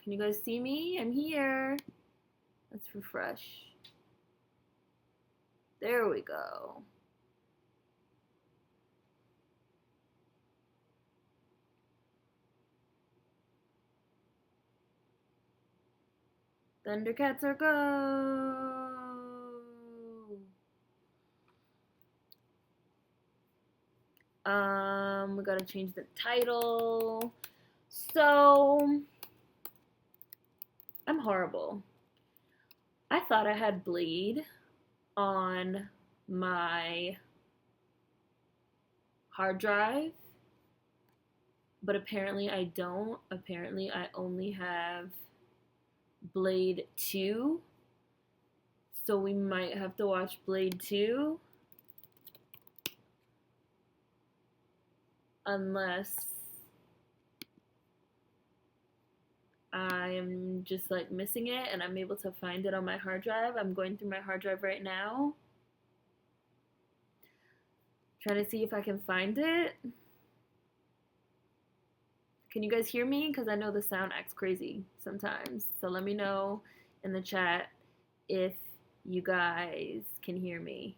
Can you guys see me? I'm here. Let's refresh. There we go. Thundercats are go. We gotta change the title. So, I'm horrible. I thought I had Bleed on my hard drive, but apparently I don't. Apparently I only have Blade 2. So we might have to watch Blade 2. Unless I am just like missing it and I'm able to find it on my hard drive. I'm going through my hard drive right now, trying to see if I can find it. Can you guys hear me? Because I know the sound acts crazy sometimes. So let me know in the chat if you guys can hear me.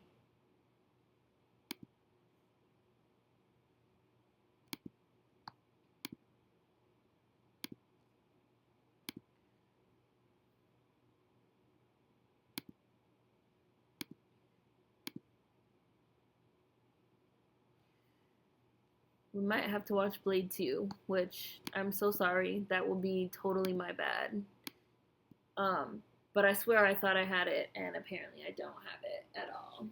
We might have to watch Blade 2, which I'm so sorry. That will be totally my bad. But I swear I thought I had it, and apparently I don't have it at all.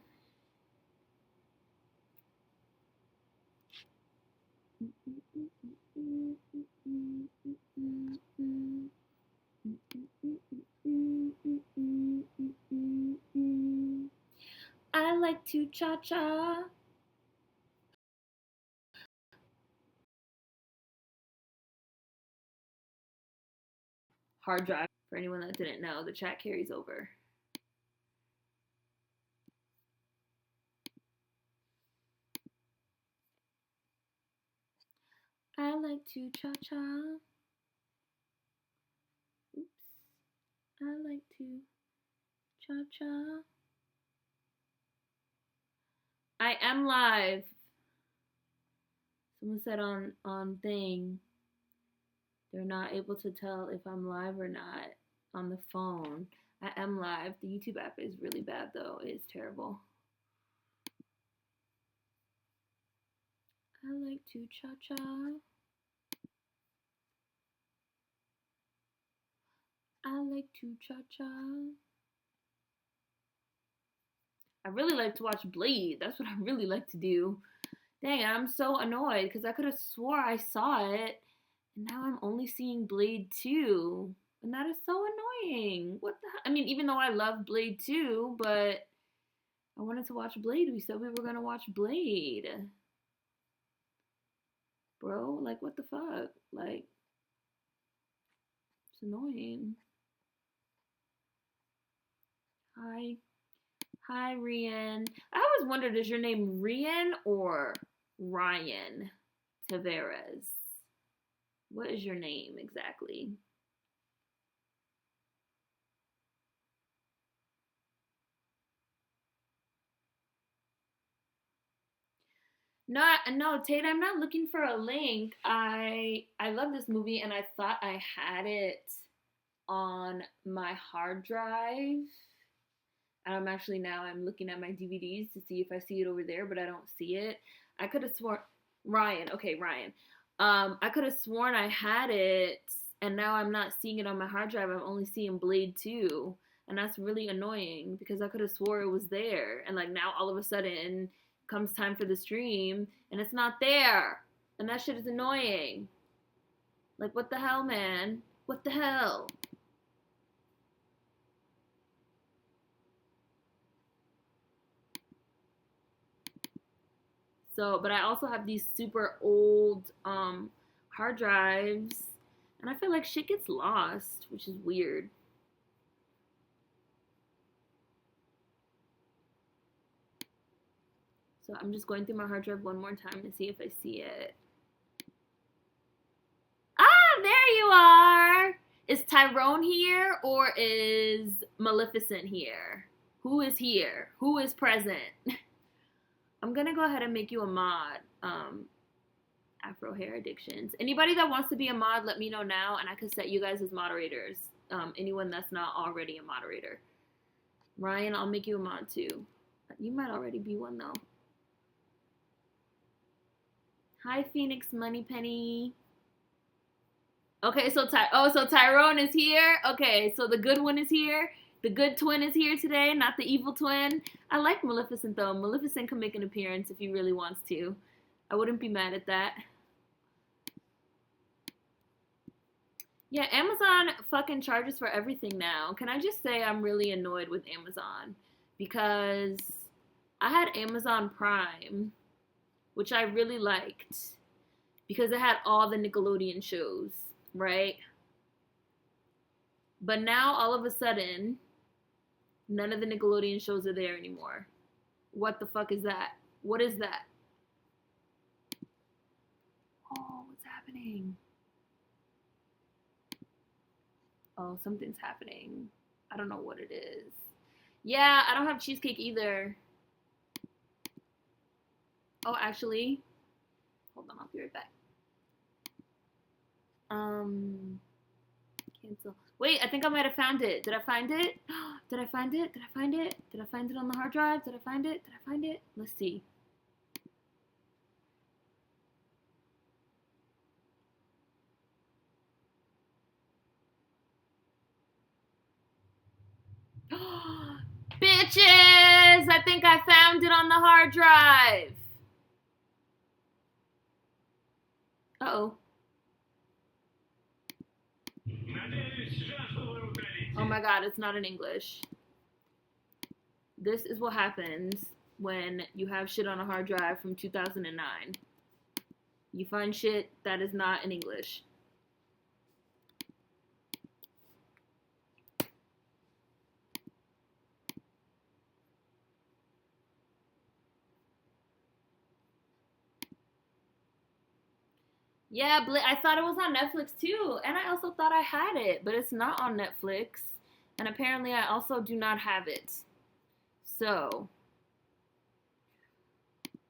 I like to cha-cha. Hard drive. For anyone that didn't know, the chat carries over. I like to cha-cha. Oops. I like to cha-cha. I am live. Someone said on thing, they're not able to tell if I'm live or not on the phone. I am live. The YouTube app is really bad though. It's terrible. I like to cha-cha. I like to cha-cha. I really like to watch Bleed. That's what I really like to do. Dang, I'm so annoyed because I could have swore I saw it, and now I'm only seeing Blade 2. And that is so annoying. What the hell? I mean, even though I love Blade 2, but I wanted to watch Blade. We said we were going to watch Blade. Bro, like, what the fuck? Like, it's annoying. Hi. Hi, Rian. I always wondered, is your name Rian or Ryan Taveras? What is your name exactly? No, Tate, I'm not looking for a link. I love this movie and I thought I had it on my hard drive. And I'm looking at my DVDs to see if I see it over there, but I don't see it. I could have sworn Ryan. Okay, Ryan. I could have sworn I had it, and now I'm not seeing it on my hard drive. I'm only seeing Blade 2, and that's really annoying because I could have swore it was there, and like now all of a sudden comes time for the stream, and it's not there, and that shit is annoying. Like, what the hell, man? What the hell? So, but I also have these super old hard drives, and I feel like shit gets lost, which is weird. So I'm just going through my hard drive one more time to see if I see it. Ah, there you are. Is Tyrone here or is Maleficent here? Who is here? Who is present? I'm gonna go ahead and make you a mod. Afro hair addictions. Anybody that wants to be a mod, let me know now, and I can set you guys as moderators. Anyone that's not already a moderator. Ryan, I'll make you a mod too. You might already be one though. Hi, Phoenix Moneypenny. Okay, so Tyrone is here. Okay, so the good one is here. The good twin is here today, not the evil twin. I like Maleficent though. Maleficent can make an appearance if he really wants to. I wouldn't be mad at that. Yeah, Amazon fucking charges for everything now. Can I just say I'm really annoyed with Amazon? Because I had Amazon Prime, which I really liked, because it had all the Nickelodeon shows, right? But now, all of a sudden, none of the Nickelodeon shows are there anymore. What the fuck is that? What is that? Oh, what's happening? Oh, something's happening. I don't know what it is. Yeah, I don't have cheesecake either. Oh, actually, hold on, I'll be right back. Cancel. Wait, I think I might have found it. Did I find it? Did I find it? Did I find it? Did I find it on the hard drive? Did I find it? Did I find it? Let's see. Bitches! I think I found it on the hard drive. Uh-oh. Oh my god, it's not in English. This is what happens when you have shit on a hard drive from 2009. You find shit that is not in English. Yeah, I thought it was on Netflix too, and I also thought I had it, but it's not on Netflix, and apparently I also do not have it. So,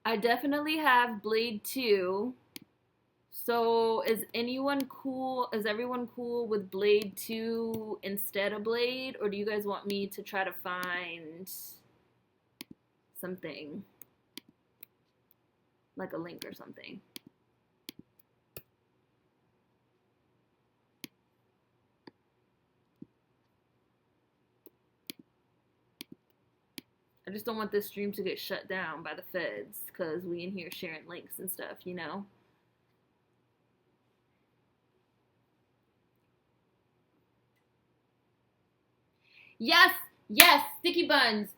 I definitely have Blade 2. So, is everyone cool with Blade 2 instead of Blade, or do you guys want me to try to find something? Like a link or something. I just don't want this stream to get shut down by the feds, because we in here sharing links and stuff, you know? Yes, yes, sticky buns.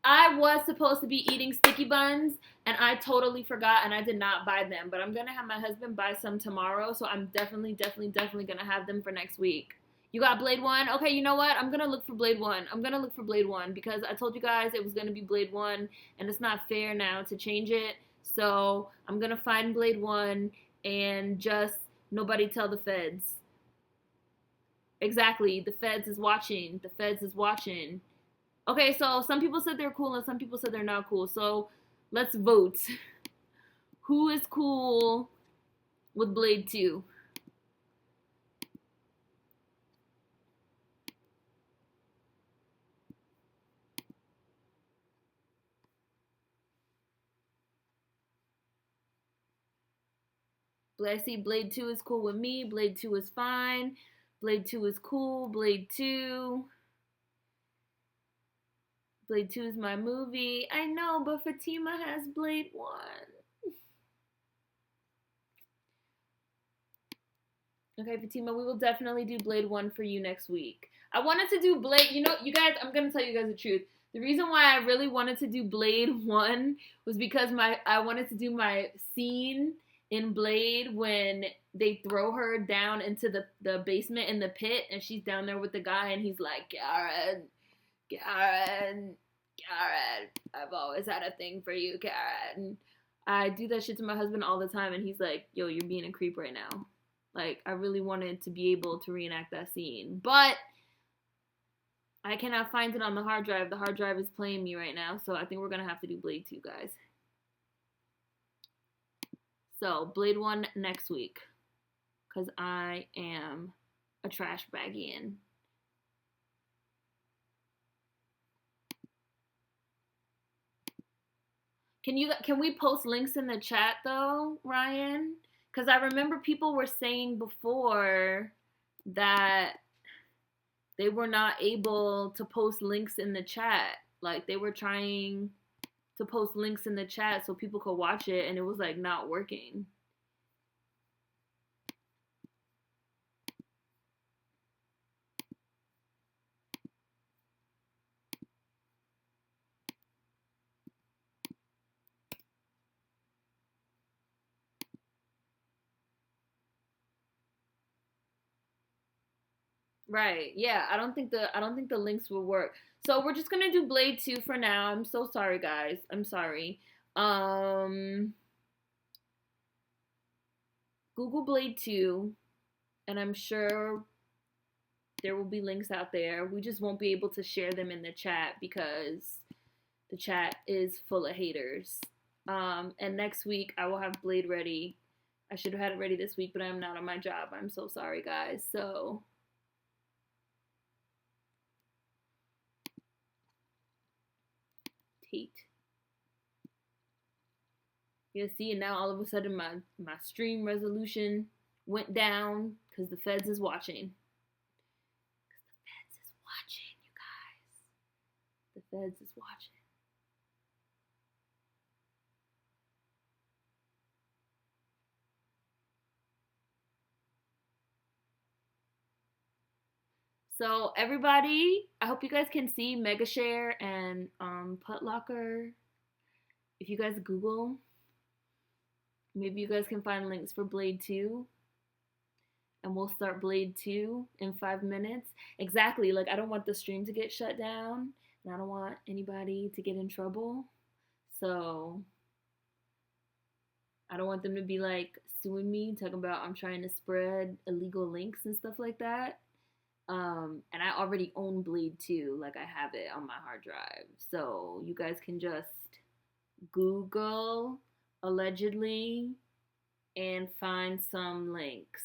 I was supposed to be eating sticky buns, and I totally forgot, and I did not buy them. But I'm going to have my husband buy some tomorrow, so I'm definitely going to have them for next week. You got Blade 1? Okay, you know what? I'm going to look for Blade 1. I'm going to look for Blade 1 because I told you guys it was going to be Blade 1, and it's not fair now to change it. So I'm going to find Blade 1 and just nobody tell the feds. Exactly. The feds is watching. The feds is watching. Okay, so some people said they're cool and some people said they're not cool. So let's vote. Who is cool with Blade 2? I see Blade 2 is cool with me. Blade 2 is fine. Blade 2 is cool. Blade 2. Blade 2 is my movie. I know, but Fatima has Blade 1. Okay, Fatima, we will definitely do Blade 1 for you next week. I wanted to do Blade, you know, you guys, I'm going to tell you guys the truth. The reason why I really wanted to do Blade 1 was because I wanted to do my scene in Blade when they throw her down into the basement in the pit and she's down there with the guy and he's like, Karen, I've always had a thing for you, Karen. I do that shit to my husband all the time and he's like, yo, you're being a creep right now. Like, I really wanted to be able to reenact that scene. But I cannot find it on the hard drive. The hard drive is playing me right now, so I think we're going to have to do Blade 2, guys. So, Blade 1 next week. Because I am a trash baggian. Can we post links in the chat though, Ryan? Because I remember people were saying before that they were not able to post links in the chat. Like they were trying to post links in the chat so people could watch it, and it was like not working. Right. Yeah, I don't think the links will work. So we're just gonna do Blade 2 for now. I'm so sorry, guys. I'm sorry. Google Blade 2, and I'm sure there will be links out there. We just won't be able to share them in the chat because the chat is full of haters. And next week I will have Blade ready. I should have had it ready this week, but I'm not on my job. I'm so sorry, guys. So Tate. Yeah, see, and now all of a sudden my stream resolution went down because the feds is watching. Because the feds is watching, you guys. The feds is watching. So everybody, I hope you guys can see Megashare and Putlocker. If you guys Google, maybe you guys can find links for Blade 2. And we'll start Blade 2 in 5 minutes. Exactly, like I don't want the stream to get shut down. And I don't want anybody to get in trouble. So I don't want them to be like suing me, talking about I'm trying to spread illegal links and stuff like that. And I already own Blade 2, like I have it on my hard drive. So you guys can just Google allegedly and find some links.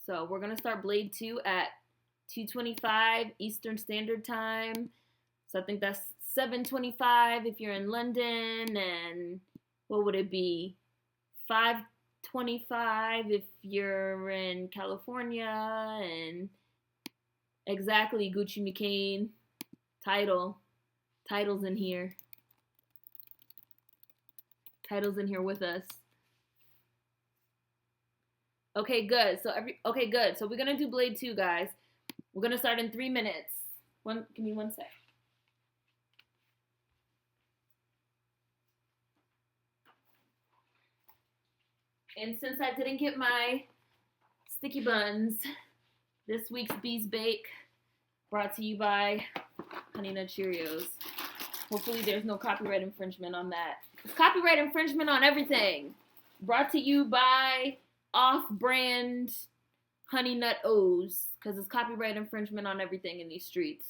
So we're gonna start Blade 2 at 2:25 Eastern Standard Time. So I think that's 7:25 if you're in London, and what would it be? 5:25 if you're in California, and exactly Gucci McCain. Title's in here. Title's in here with us. Okay, good. Okay, good. So we're gonna do Blade 2, guys. We're gonna start in 3 minutes. Give me 1 sec. And since I didn't get my sticky buns, this week's Bees Bake brought to you by Honey Nut Cheerios. Hopefully there's no copyright infringement on that. It's copyright infringement on everything. Brought to you by off-brand Honey Nut O's, because it's copyright infringement on everything in these streets.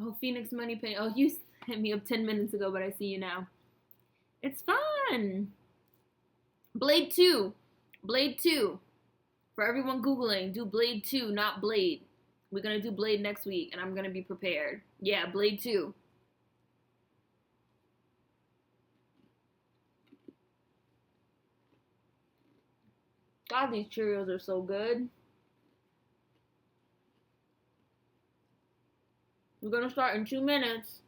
Oh, Phoenix Money Penny. Oh, you hit me up 10 minutes ago, but I see you now. It's fun. Blade 2. Blade 2. For everyone Googling, do Blade 2, not Blade. We're going to do Blade next week, and I'm going to be prepared. Yeah, Blade 2. God, these Cheerios are so good. We're going to start in 2 minutes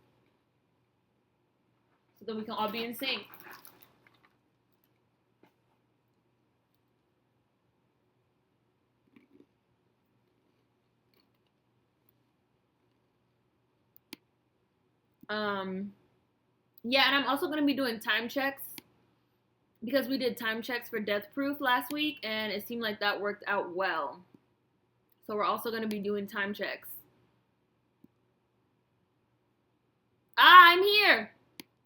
so that we can all be in sync. Um, yeah, and I'm also going to be doing time checks because we did time checks for Death Proof last week, and it seemed like that worked out well. So we're also going to be doing time checks. Ah, I'm here.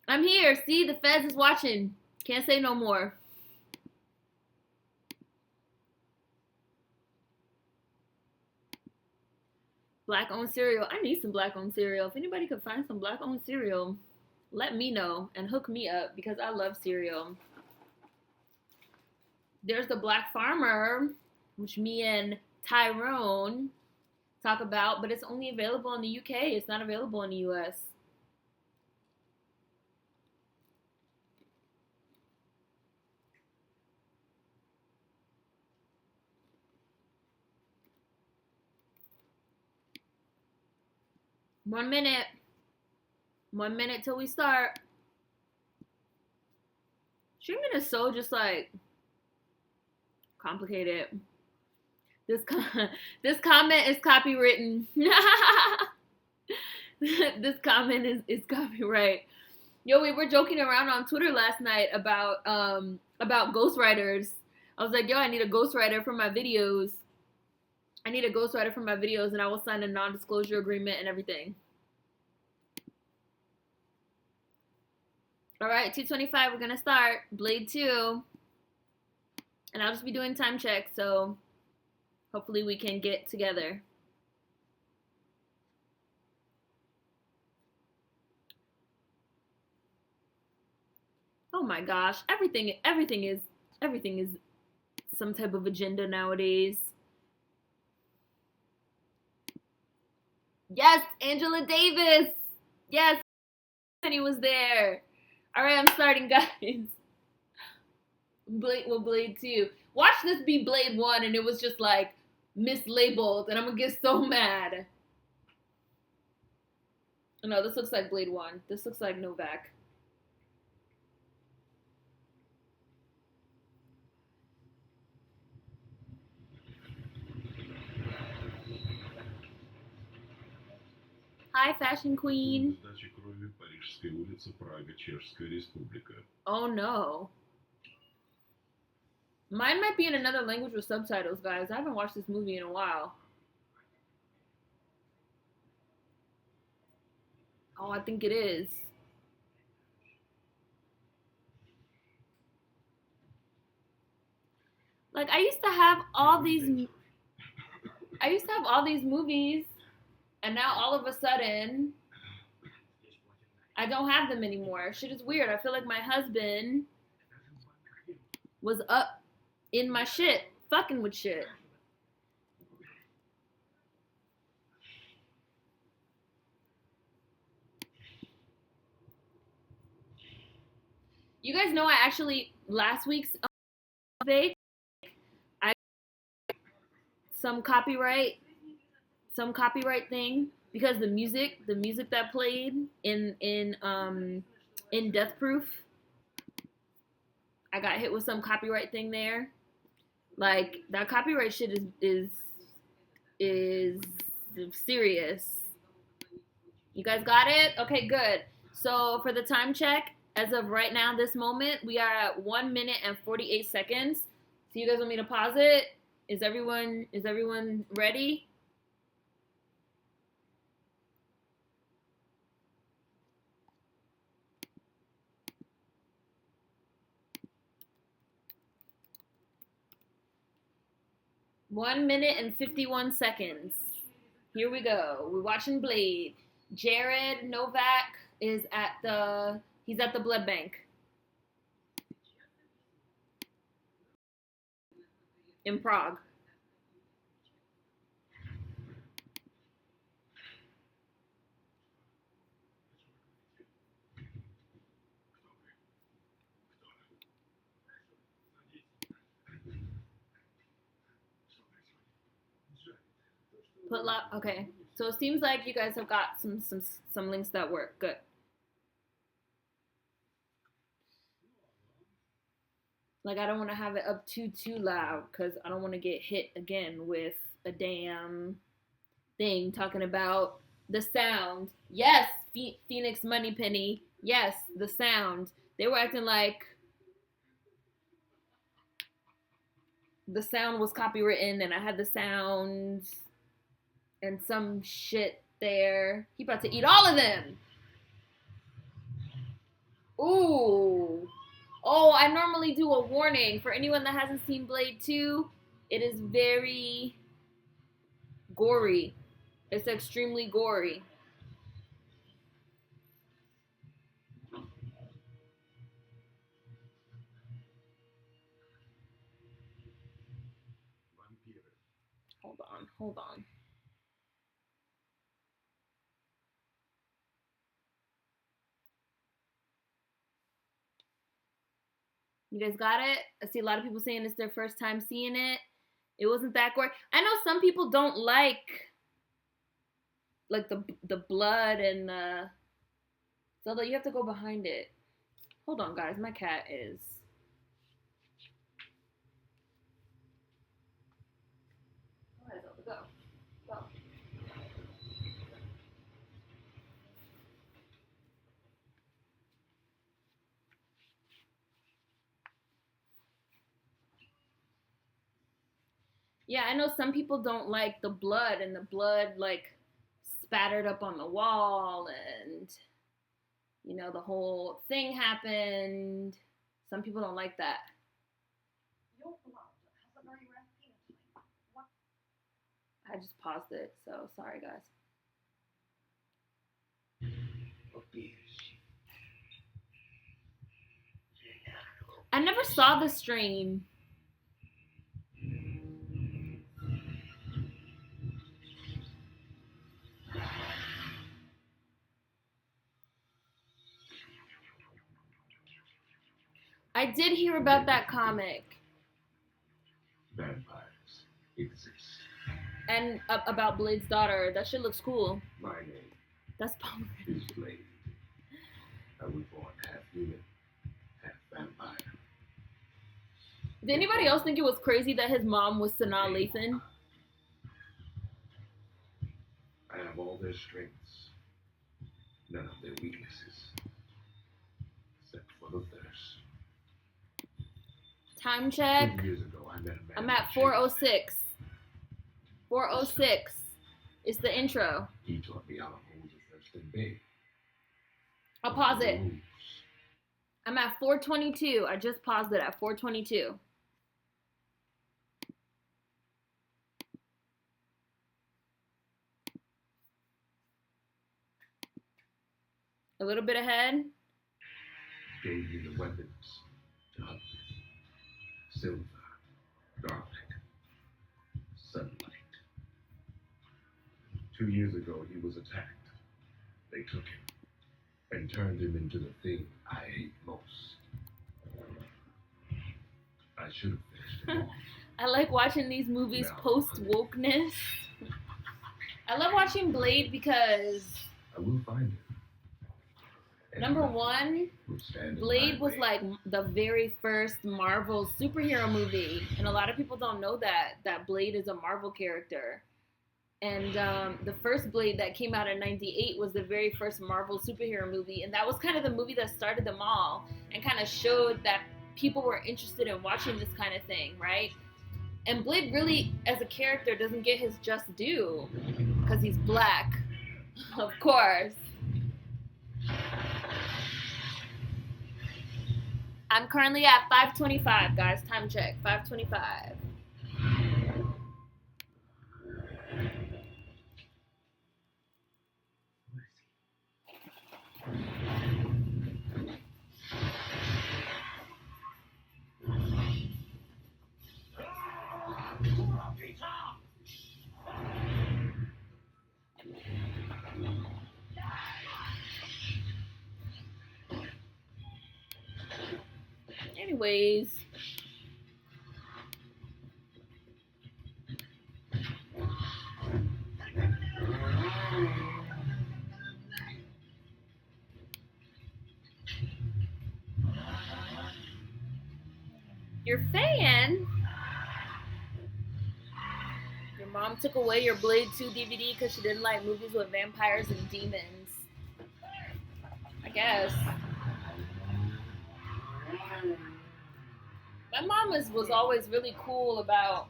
I'm here. See, the feds is watching. Can't say no more. Black owned cereal. I need some black owned cereal. If anybody could find some black owned cereal, let me know and hook me up because I love cereal. There's the Black Farmer, which me and Tyrone talk about, but it's only available in the UK. It's not available in the US. One minute. 1 minute till we start. Streaming is so just like complicated. This this comment is copywritten. This comment is copyright. Yo, we were joking around on Twitter last night about ghostwriters. I was like, yo, I need a ghostwriter for my videos. I need a ghostwriter for my videos, and I will sign a non-disclosure agreement and everything. All right, 2:25. We're gonna start Blade 2, and I'll just be doing time checks. So hopefully we can get together. Oh my gosh, everything is some type of agenda nowadays. Yes, Angela Davis. Yes, and he was there. All right, I'm starting, guys. Blade 2. Watch this be Blade 1, and it was just like mislabeled, and I'm gonna get so mad. No, this looks like Blade 1. This looks like Novak. Hi, Fashion Queen. Oh no. Mine might be in another language with subtitles, guys. I haven't watched this movie in a while. Oh, I think it is. Like I used to have all these movies, and now all of a sudden I don't have them anymore. Shit is weird. I feel like my husband was up in my shit, fucking with shit. You guys know I actually last week's vape, I some copyright thing because the music that played in Death Proof, I got hit with some copyright thing there. Like that copyright shit is serious. You guys got it? Okay, good. So for the time check, as of right now, this moment, we are at 1 minute and 48 seconds. So you guys want me to pause it? Is everyone ready? One minute and 51 seconds. Here we go. We're watching Blade. Jared Novak is at the blood bank in Prague. Okay. So it seems like you guys have got some links that work. Good. Like I don't want to have it up too loud because I don't want to get hit again with a damn thing talking about The Sound. Yes, Phoenix Moneypenny. Yes, The Sound. They were acting like The Sound was copywritten and I had the sounds and some shit there. He about to eat all of them. Ooh. Oh, I normally do a warning for anyone that hasn't seen Blade 2. It is very gory. It's extremely gory. Hold on. You guys got it? I see a lot of people saying it's their first time seeing it. It wasn't that gory. I know some people don't like the blood and the so that you have to go behind it. Hold on, guys. My cat is. Go. Go. Yeah, I know some people don't like the blood and the blood like spattered up on the wall and the whole thing happened. Some people don't like that. I just paused it, so sorry guys. I never saw The Strain. I did hear about that comic. Vampires exist. And about Blade's daughter. That shit looks cool. My name That's Palmer. is Blade. I was born half human, half vampire. Did anybody else think it was crazy that his mom was Sanaa Lathan? I have all their strengths, none of their weaknesses, except for the thirst. Time check. 20 years ago, I met a man. I'm at 4:06. 4:06 is the intro. He taught me how to hold the thirst in bay. I'll pause it. I'm at 4:22. I just paused it at 4:22. A little bit ahead. Gave me the weapons to hunt with. Silver, garlic, sunlight. 2 years ago, he was attacked. They took him and turned him into the thing I hate most. I should have finished him off. I like watching these movies post wokeness. I love watching Blade because I will find him. Number one, Blade was like the very first Marvel superhero movie, and a lot of people don't know that Blade is a Marvel character. And the first Blade that came out in '98 was the very first Marvel superhero movie, and that was kind of the movie that started them all and kind of showed that people were interested in watching this kind of thing, right? And Blade really, as a character, doesn't get his just due because he's black, of course. I'm currently at 5:25, guys. Time check. 5:25. Anyways. Your fan? Your mom mom took away your Blade 2 DVD because she didn't like movies with vampires and demons. I guess. My mom was always really cool about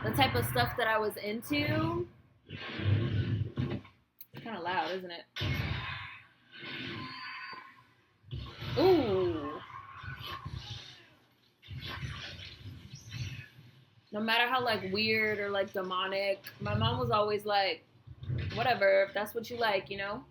the type of stuff that I was into. It's kind of loud, isn't it? Ooh. No matter how like weird or like demonic, my mom was always like, whatever, if that's what you like, you know?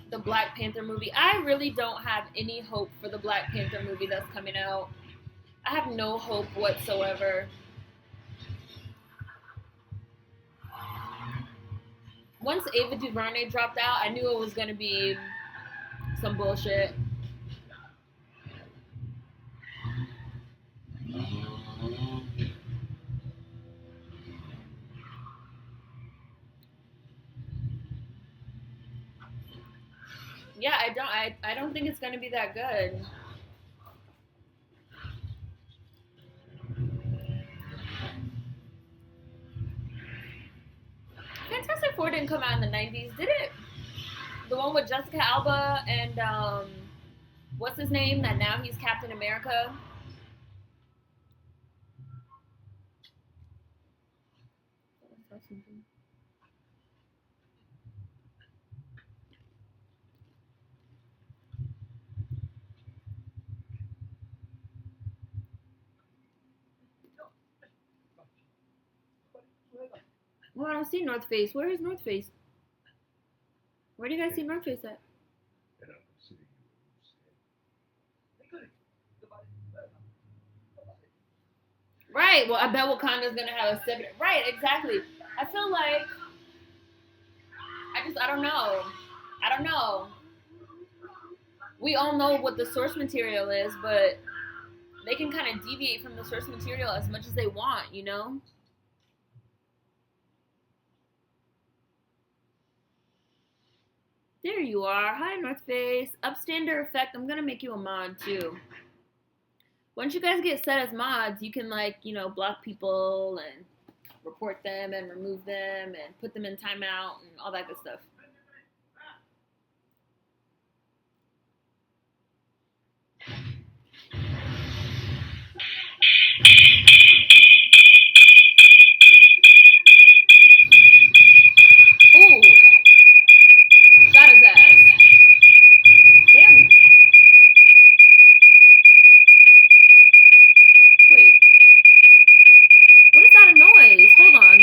The Black Panther movie. I really don't have any hope for the Black Panther movie that's coming out. I have no hope whatsoever. Once Ava DuVernay dropped out, I knew it was gonna be some bullshit. Yeah, I don't think it's gonna be that good. Fantastic Four didn't come out in the '90s, did it? The one with Jessica Alba and what's his name? That now he's Captain America. Well, I don't see North Face. Where is North Face? Where do you guys see North Face at? Right. Well, I bet Wakanda's gonna have a 7. Right. Exactly. I feel like I don't know. I don't know. We all know what the source material is, but they can kind of deviate from the source material as much as they want, you know? There you are. Hi, North Face. Upstander Effect. I'm gonna make you a mod too. Once you guys get set as mods, you can like, you know, block people and report them and remove them and put them in timeout and all that good stuff. Ooh, shot his ass. Damn. Wait, what is that a noise? Hold on.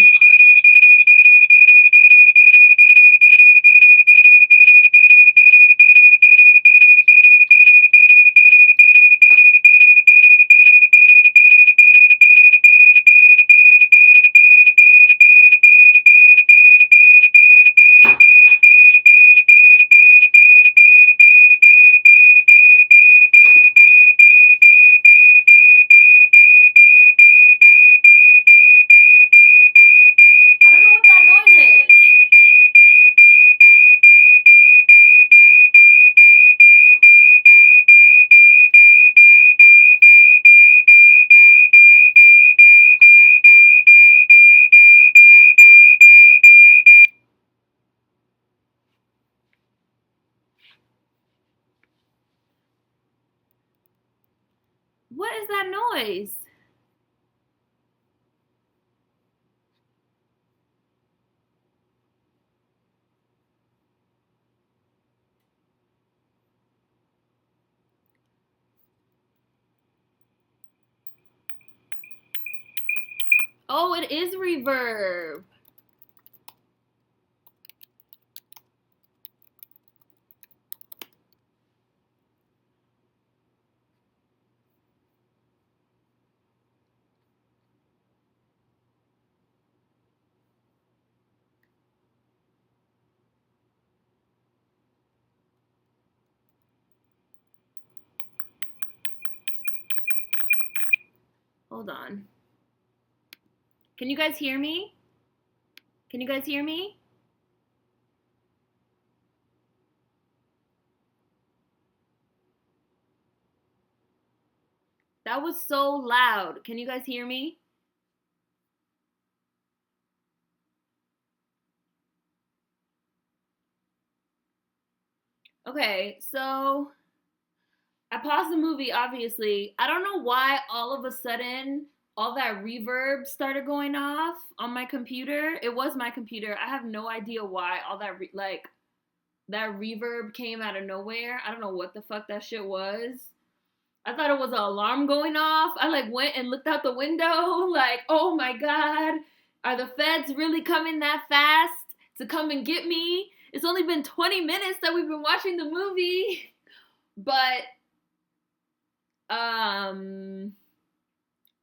I don't know what that noise is. What is that noise? Oh, it is reverb. Hold on. Can you guys hear me? Can you guys hear me? That was so loud. Can you guys hear me? Okay, so I paused the movie, obviously. I don't know why all of a sudden all that reverb started going off on my computer. It was my computer. I have no idea why all that, that reverb came out of nowhere. I don't know what the fuck that shit was. I thought it was an alarm going off. I like went and looked out the window, like, oh my god, are the feds really coming that fast to come and get me? It's only been 20 minutes that we've been watching the movie. But um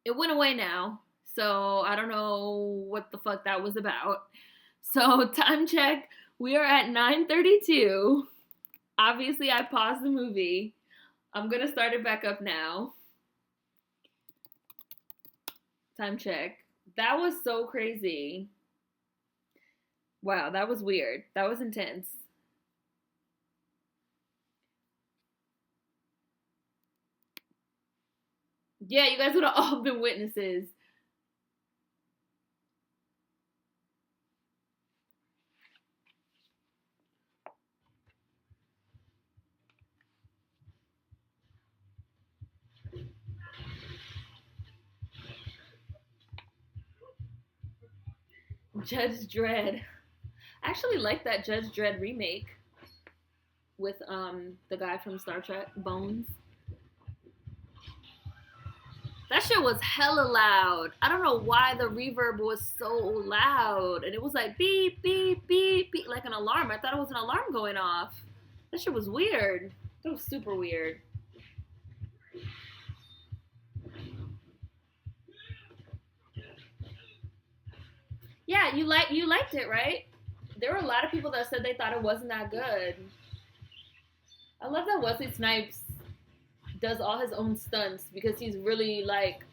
it went away now. So I don't know what the fuck that was about. So time check, we are at 9:32. Obviously I paused the movie. I'm gonna start it back up now. Time check. That was so crazy. Wow, that was weird. That was intense. Yeah, you guys would have all been witnesses. Judge Dredd. I actually like that Judge Dredd remake with the guy from Star Trek, Bones. That shit was hella loud. I don't know why the reverb was so loud. And it was like beep, beep, beep, beep, like an alarm. I thought it was an alarm going off. That shit was weird. That was super weird. Yeah, you liked it, right? There were a lot of people that said they thought it wasn't that good. I love that Wesley Snipes does all his own stunts because he's really like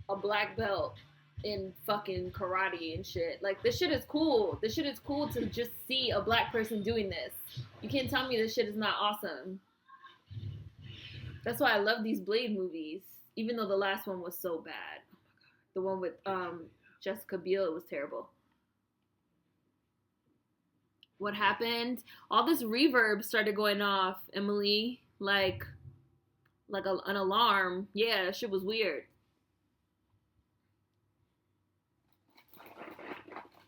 a black belt in fucking karate and shit. Like this shit is cool. This shit is cool to just see a black person doing this. You can't tell me this shit is not awesome. That's why I love these Blade movies, even though the last one was so bad. The one with Jessica Biel was terrible. What happened? All this reverb started going off, Emily. An alarm. Yeah, shit was weird.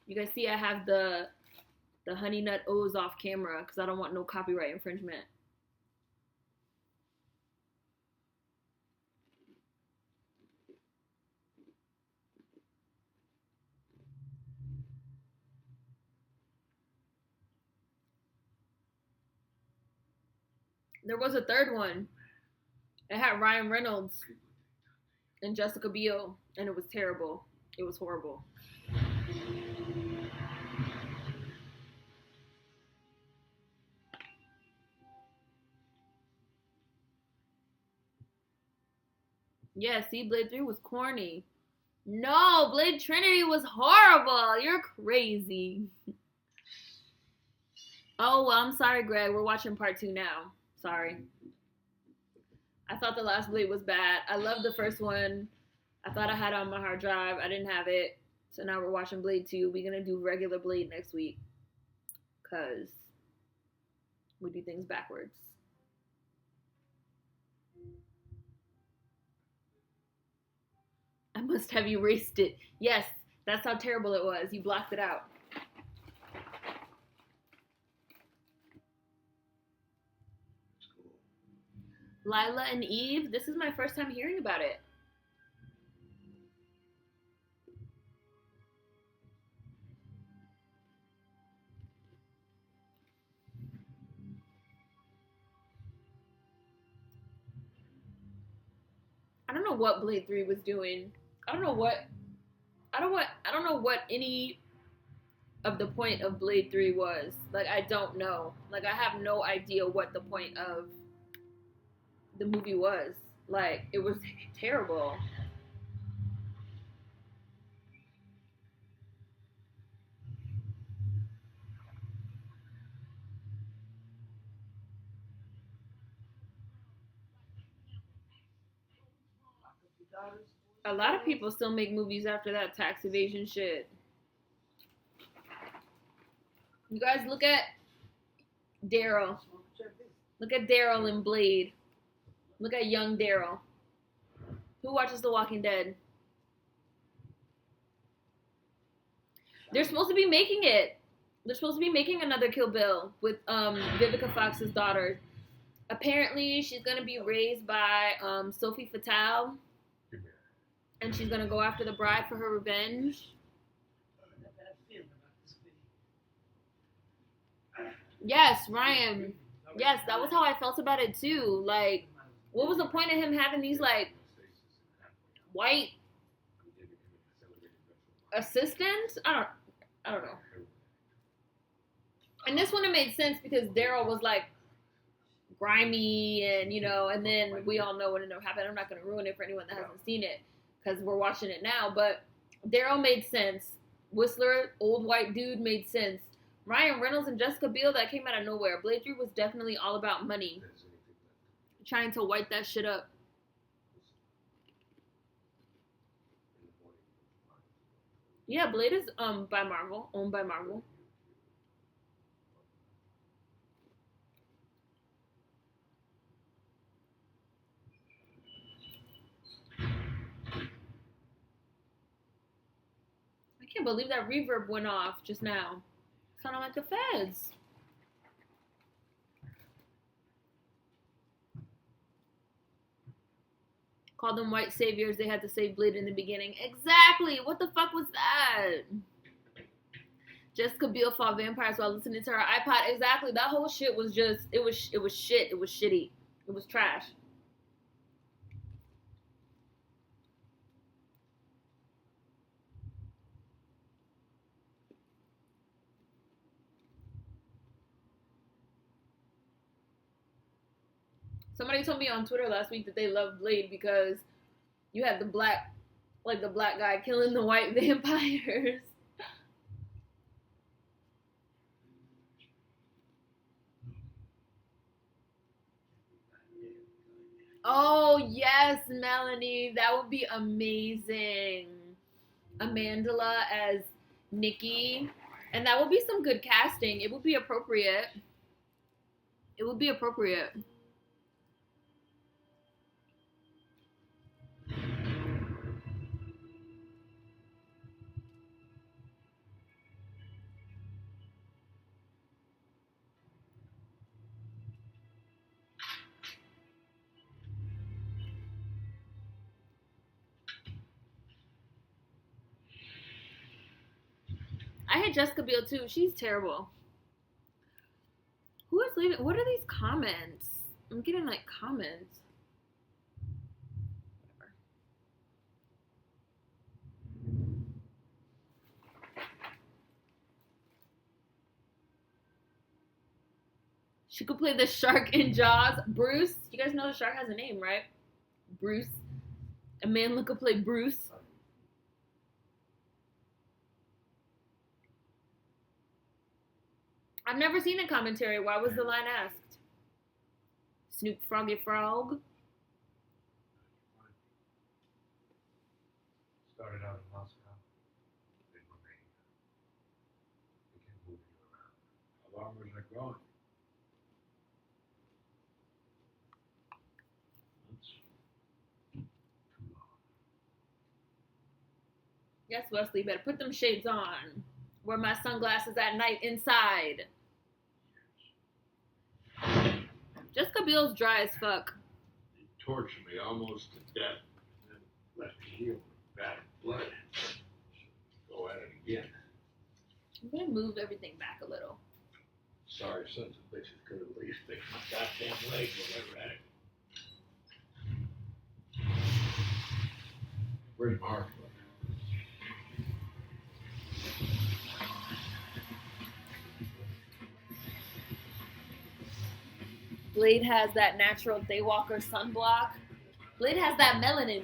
You guys see I have the honey nut O's off camera because I don't want no copyright infringement. There was a third one. It had Ryan Reynolds and Jessica Biel, and it was terrible. It was horrible. Yeah, see, Blade 3 was corny. No, Blade Trinity was horrible. You're crazy. Oh, well, I'm sorry, Greg. We're watching part 2 now. Sorry. I thought the last Blade was bad. I loved the first one. I thought I had it on my hard drive. I didn't have it. So now we're watching Blade 2. We're going to do regular Blade next week. Because we do things backwards. I must have erased it. Yes, that's how terrible it was. You blocked it out. Lila and Eve, this is my first time hearing about it. I don't know what Blade 3 was doing. I don't know what I don't know what any of the point of Blade 3 was. Like I don't know. Like I have no idea what the point of the movie was. Like it was terrible. A lot of people still make movies after that tax evasion shit. You guys look at Daryl. Look at Daryl in Blade. Look at young Daryl. Who watches The Walking Dead? They're supposed to be making it. They're supposed to be making another Kill Bill with Vivica Fox's daughter. Apparently, she's gonna be raised by Sophie Fatale, and she's gonna go after the bride for her revenge. Yes, Ryan. Yes, that was how I felt about it too. Like, what was the point of him having these like white assistants? I don't know. And this one it made sense because Daryl was like grimy and and then we all know what ended up happening. I'm not gonna ruin it for anyone that hasn't seen it because we're watching it now. But Daryl made sense. Whistler, old white dude, made sense. Ryan Reynolds and Jessica Biel, that came out of nowhere. Blade 3 was definitely all about money. Trying to white that shit up. Yeah, Blade is by Marvel, owned by Marvel. I can't believe that reverb went off just now. Sounded like the feds. Called them white saviors. They had to save Blade in the beginning. Exactly. What the fuck was that? Jessica Biel fought vampires while listening to her iPod. Exactly. That whole shit was just. It was shit. It was shitty. It was trash. Somebody told me on Twitter last week that they loved Blade because you had the black guy killing the white vampires. Oh yes, Melanie, that would be amazing. Amandla as Nikki, and that would be some good casting. It would be appropriate. It would be appropriate. I hate Jessica Biel too. She's terrible. Who is leaving? What are these comments? I'm getting like comments. Whatever. She could play the shark in Jaws. Bruce. You guys know the shark has a name, right? Bruce. Amanda could play Bruce. I've never seen a commentary. Why was the line asked? Snoop Froggy Frog. Started out in Moscow. Then Romania. We can move you around. Alarmers are growing. Months. Too long. Yes, Wesley, better put them shades on. Wear my sunglasses at night inside. Jessica Biel's dry as fuck. They tortured me almost to death. And then left me here with bad blood. Go at it again. I'm gonna move everything back a little. Sorry, sons of bitches could at least fix my goddamn leg while they were at it. Where's Mark? Blade has that natural Daywalker sunblock. Blade has that melanin.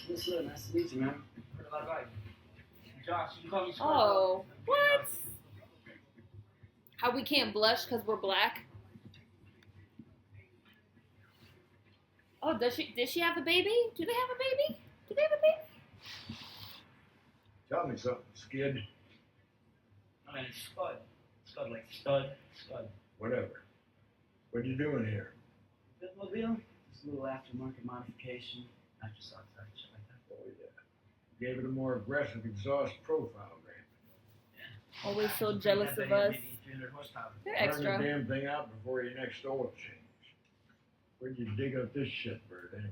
Nice to meet you, man. Heard a lot about you. Josh, you can call me Squirrel. Oh, what? How we can't blush because we're black? Oh, did she have a baby? Do they have a baby? Do they have a baby? Tell me something, Skid. I mean, Spud. Spud, like stud, Spud. Whatever. What you doing here? Bitmobile? Just a little aftermarket modification. After shit like that. Oh, yeah. Gave it a more aggressive exhaust profile, man. Yeah. Always so Bring jealous that of thing at us. maybe 300 horsepower. They're Burn extra. the damn thing out before your next oil change. Where'd you dig up this shitbird, anyway?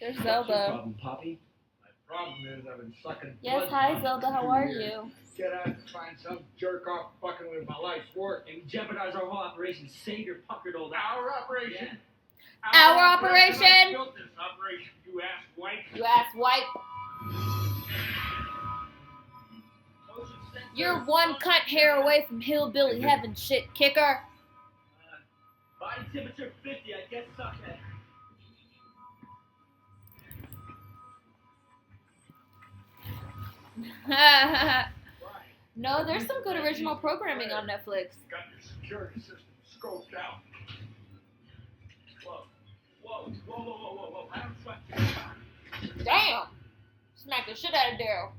There's What's your Zelda. problem, Poppy? My problem is I've been sucking Yes, blood hi from Zelda, for how 2 are years. you? Get out and find some jerk off fucking with my life's work. And we jeopardize our whole operation to save your puckered old Our operation? Yeah. Our operation? I built this operation, you ass white. You ass white. You're one cunt hair away from hillbilly heaven, shit kicker. Body temperature 50, I guess suck that. No, there's some good original programming on Netflix. Got your security system scoped out. Whoa. Whoa, whoa, whoa, whoa, whoa, whoa. I don't trust you. Damn! Smack the shit out of Daryl.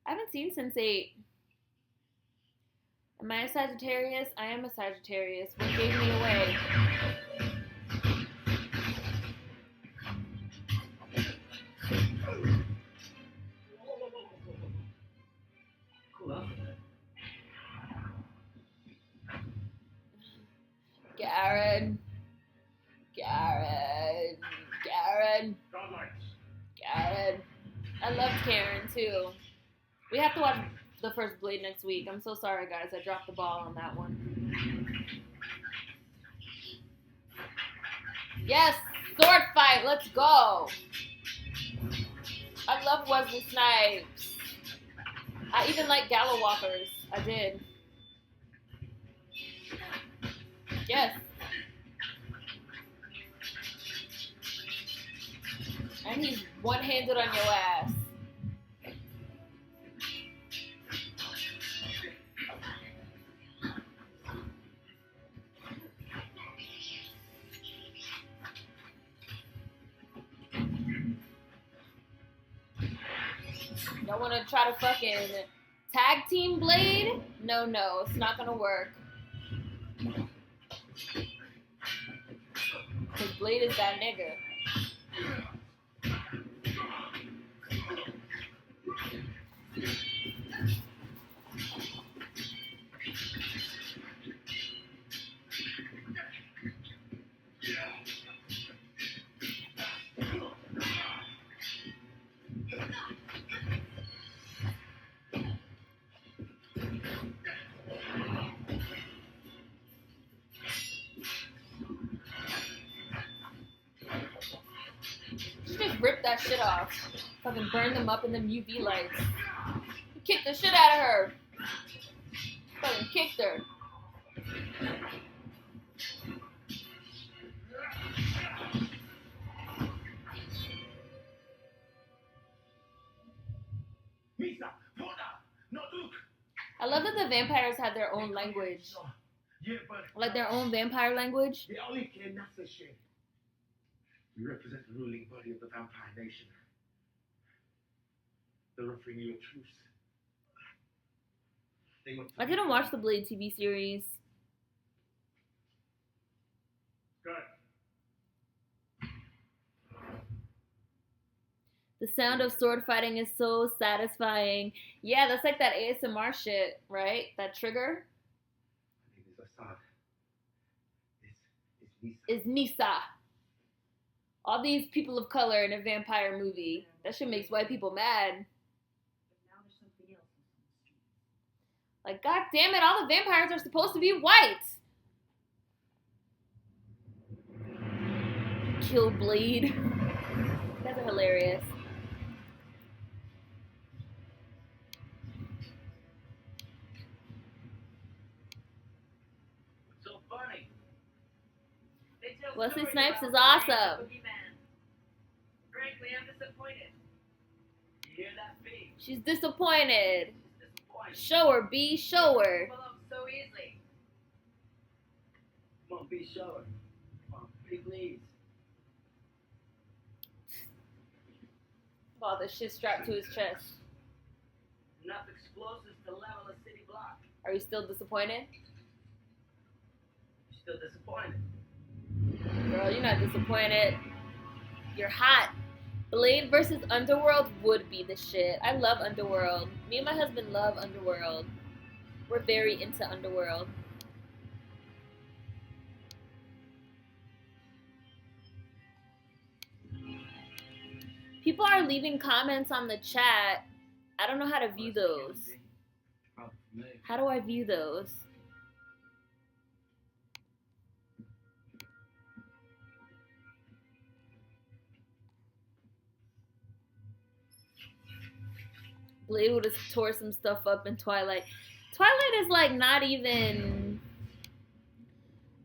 I haven't seen Sense8. Am I a Sagittarius? I am a Sagittarius. What gave me away? Cool outfit. Garen. Garen. Garen. Garen. I loved Karen too. We have to watch the first Blade next week. I'm so sorry, guys. I dropped the ball on that one. Yes! Sword fight! Let's go! I love Wesley Snipes. I even like Gallo Walkers. I did. Yes. And he's one-handed on your ass. Y'all wanna try to fucking tag team Blade? No, it's not gonna work. Cause Blade is that nigga. You just rip that shit off. Fucking burn them up in them UV lights. You kicked the shit out of her. Fucking kicked her. I love that the vampires had their own language. Like their own vampire language. We represent the ruling body of the vampire nation. They're offering you a truce. They want to I didn't watch the Blade TV series. The sound of sword fighting is so satisfying. Yeah, that's like that ASMR shit, right? That trigger My name is Assad. It's is Nisa. All these people of color in a vampire movie. That shit makes white people mad. Like, god damn it, all the vampires are supposed to be white. Kill Blade. You guys are hilarious. Wesley Snipes is awesome. Frankly, I'm disappointed. You hear that, B? She's disappointed. She's disappointed. Show her, B. Show her. Pull up so easily. Come on, B, show her. Come on, B, please. Wow, the shit strapped to his chest. Enough explosives to level a city block. Are you still disappointed? You're still disappointed. Girl, you're not disappointed. You're hot. Blade versus Underworld would be the shit. I love Underworld. Me and my husband love Underworld. We're very into Underworld. People are leaving comments on the chat. I don't know how to view those. How do I view those? Blade would have tore some stuff up in Twilight. Twilight is like not even.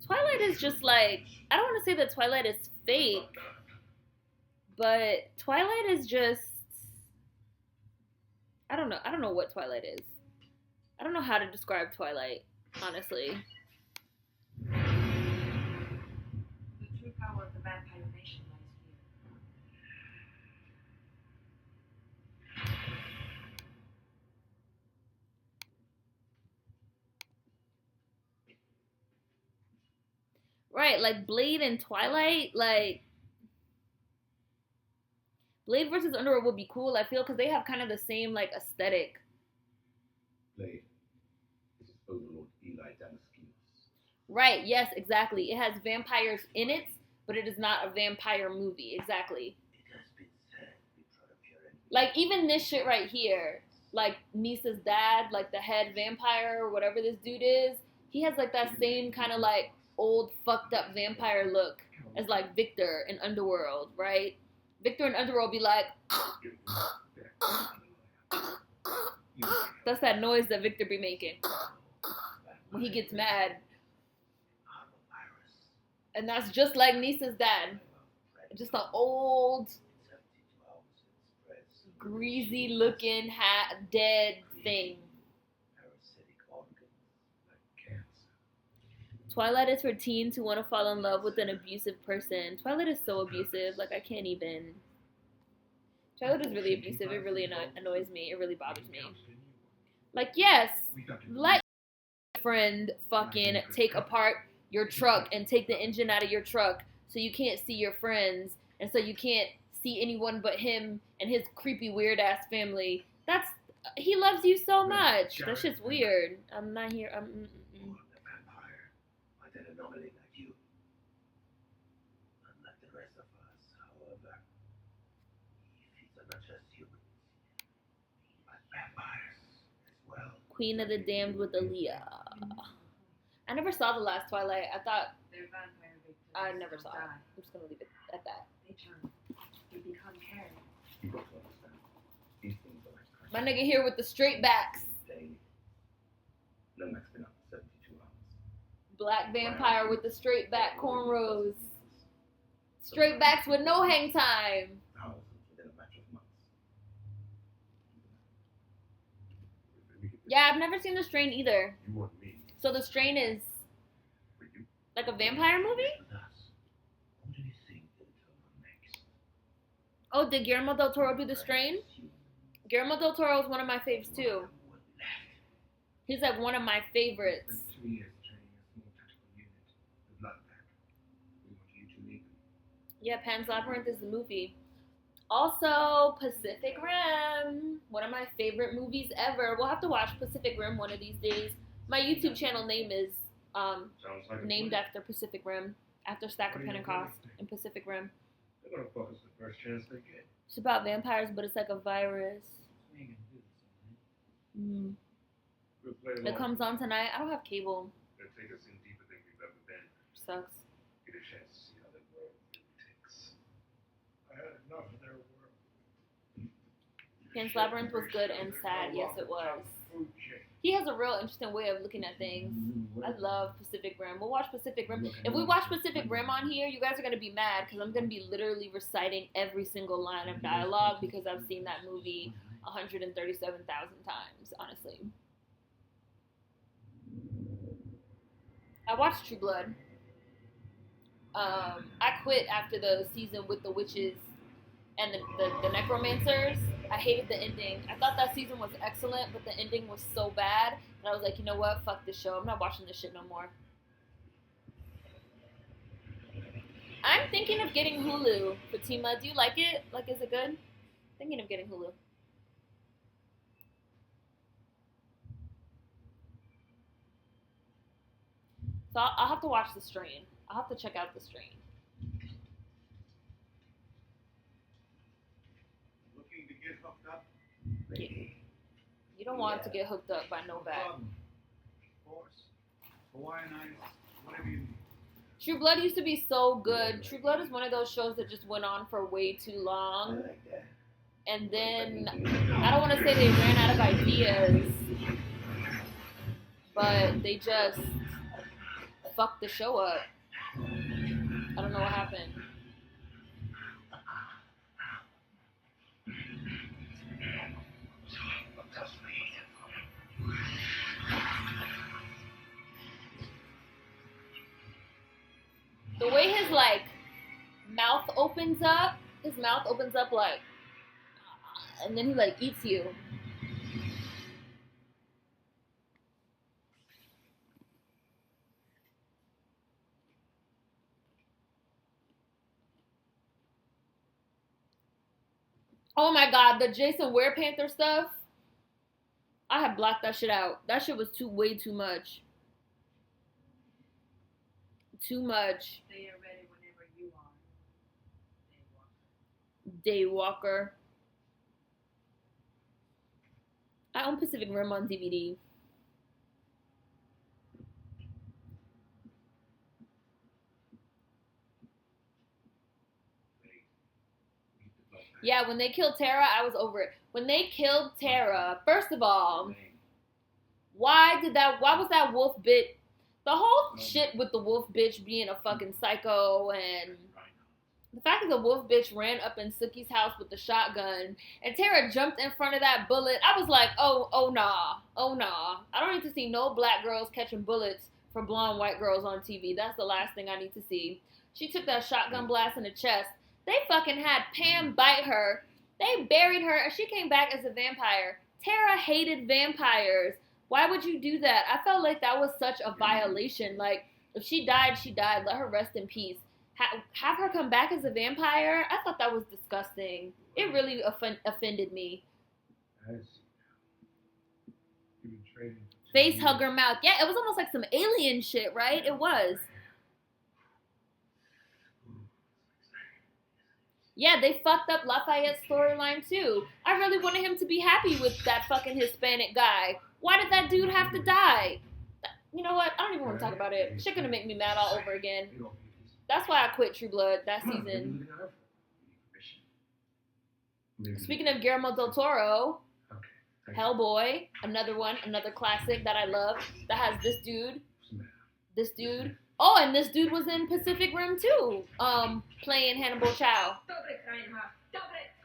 Twilight is just like, I don't want to say that Twilight is fake, but Twilight is just, I don't know what Twilight is. I don't know how to describe Twilight, honestly. The true power of the vampire nation lies here. Right, like Blade and Twilight, like Blade versus Underworld would be cool, I feel, because they have kind of the same like aesthetic. Blade. This is Overlord Eli Damaskinos. Right, yes, exactly. It has vampires in it, but it is not a vampire movie. Exactly. It has been said we try to cure it. Like even this shit right here, like Nisa's dad, like the head vampire or whatever this dude is, he has like that same kind of like old fucked up vampire look as like Victor in Underworld, right? Victor in Underworld be like, that's that noise that Victor be making when he gets mad. And that's just like Nisa's dad. Just an old, greasy looking, dead thing. Twilight is for teens who want to fall in love with an abusive person. Twilight is so abusive. Like, I can't even. Twilight is really abusive. It really annoys me. It really bothers me. Like, yes, let your friend fucking take apart your truck and take the engine out of your truck so you can't see your friends and so you can't see anyone but him and his creepy weird ass family. He loves you so much. That shit's weird. I'm not here. Anomaly like you. Unlike the rest of us, however, these are not just humans, but vampires as well. Queen of the Damned with Aaliyah. I never saw the last Twilight. I thought They're vampire victims. I never saw it. Die. I'm just gonna leave it at that. They turn. They become carried. You got to understand. These things are like My nigga here with the straight backs. daily. Lomax been up 72 hours. Black vampire with the straight back cornrows. Straight backs with no hang time. Thousands within a matter of months. Yeah, I've never seen The Strain either. You want me? So The Strain is For you? like a vampire movie? With us, who do you think will come next? Oh, did Guillermo del Toro do The Strain? Guillermo del Toro is one of my faves too. He's like one of my favorites. Spent 2 years training a small tactical unit, the Blood Pack. We want you to lead them. Yeah, Pan's Labyrinth is the movie. Also, Pacific Rim. One of my favorite movies ever. We'll have to watch Pacific Rim one of these days. My YouTube channel name is Sounds like named after Pacific Rim. After Stack of Pentecost and Pacific Rim. They're gonna fuck us the first chance they get. It's about vampires, but it's like a virus. We ain't gonna do this, man. Mm. We'll play It along. comes on tonight. I don't have cable. They'll take us in deeper than we've ever been. Sucks. Get a chance to see how the world really ticks. I had enough of their world. Pan's Labyrinth was good and sad. Yes, it was. Food chain. He has a real interesting way of looking at things. I love Pacific Rim. We'll watch Pacific Rim. If we watch Pacific Rim on here, you guys are going to be mad because I'm going to be literally reciting every single line of dialogue because I've seen that movie 137,000 times, honestly. I watched True Blood. I quit after the season with the witches and the necromancers. I hated the ending. I thought that season was excellent, but the ending was so bad that I was like, you know what? Fuck this show. I'm not watching this shit no more. I'm thinking of getting Hulu. Fatima, do you like it? Like, is it good? Thinking of getting Hulu. So I'll have to watch The Strain. I'll have to check out The Strain. Looking to get hooked up? You don't want to get hooked up by no back. Of course. Hawaiian Ice, whatever you need. True Blood used to be so good. True Blood is one of those shows that just went on for way too I long. like that. And then, I don't want to say they ran out of ideas, but they just fucked the show up. I don't know what happened. The way his, like, mouth opens up, like, and then he, like, eats you. Oh my god, the Jason Werepanther stuff. I have blocked that shit out. That shit was way too much. Too much. They are ready whenever you are. Daywalker. I own Pacific Rim on DVD. Yeah, when they killed Tara, I was over it. When they killed Tara, first of all, why was that wolf bit? The whole shit with the wolf bitch being a fucking psycho and the fact that the wolf bitch ran up in Sookie's house with the shotgun and Tara jumped in front of that bullet, I was like, oh nah. I don't need to see no black girls catching bullets for blonde white girls on TV. That's the last thing I need to see. She took that shotgun blast in the chest. They fucking had Pam bite her. They buried her and she came back as a vampire. Tara hated vampires. Why would you do that? I felt like that was such a violation. Like, if she died, she died. Let her rest in peace. Have her come back as a vampire? I thought that was disgusting. It really offended me. I see. You've been training. Face hugger mouth. Yeah, it was almost like some alien shit, right? It was. Yeah, they fucked up Lafayette's storyline too. I really wanted him to be happy with that fucking Hispanic guy. Why did that dude have to die? You know what? I don't even want to talk about it. Shit gonna make me mad all over again. That's why I quit True Blood that season. Speaking of Guillermo del Toro, Hellboy, another one, another classic that I love, that has this dude. Oh, and this dude was in Pacific Rim too, playing Hannibal Chow.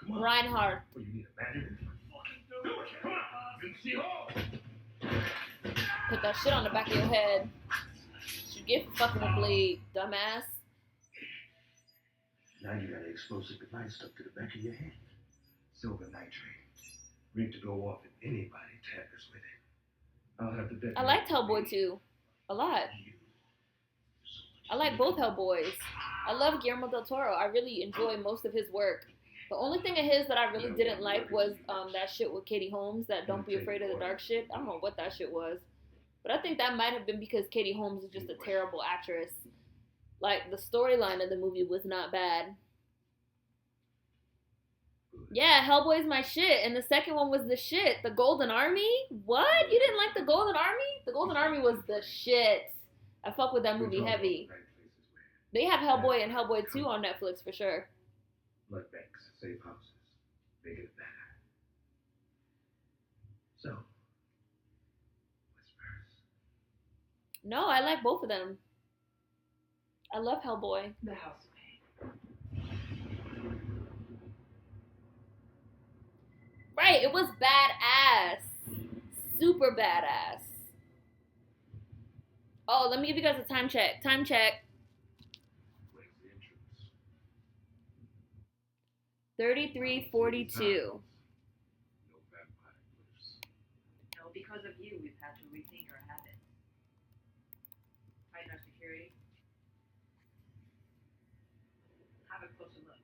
Reinhardt. Put that shit on the back of your head. You get for fucking with Blade, dumbass. Now you got an explosive device stuck to the back of your head. Silver nitrate. Ready to go off if anybody tampers with it. I'll have to. I liked Hellboy too. A lot. I like both Hellboys. I love Guillermo del Toro. I really enjoy most of his work. The only thing of his that I really didn't like was that shit with Katie Holmes, that Don't Be Afraid of the Dark shit. I don't know what that shit was. But I think that might have been because Katie Holmes is just a terrible actress. Like, the storyline of the movie was not bad. Yeah, Hellboy's my shit. And the second one was the shit. The Golden Army? What? You didn't like the Golden Army? The Golden Army was the shit. I fuck with that movie heavy. They have Hellboy and Hellboy 2 on Netflix for sure. Blood banks, safe houses, bigger than that. So, No, I like both of them. I love Hellboy. The housemaid. Right, it was badass. Super badass. Oh, let me give you guys a time check. Time check. Where's the entrance? 33:42. No vampire cliffs. No, because of you, we've had to rethink our habits. Tighten our security. Have a closer look.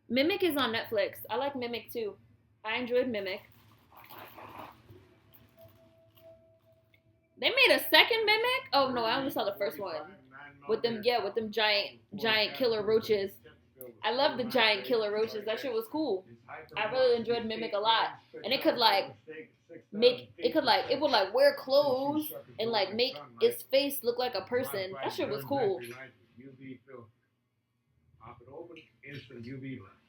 Mimic is on Netflix. I like Mimic too. I enjoyed Mimic. They made a second Mimic? Oh no, I only saw the first one. With them, yeah, with them giant killer roaches. I love the giant killer roaches. That shit was cool. I really enjoyed Mimic a lot. And it would wear clothes and like make its face look like a person. That shit was cool. Pop it open, instant UV light.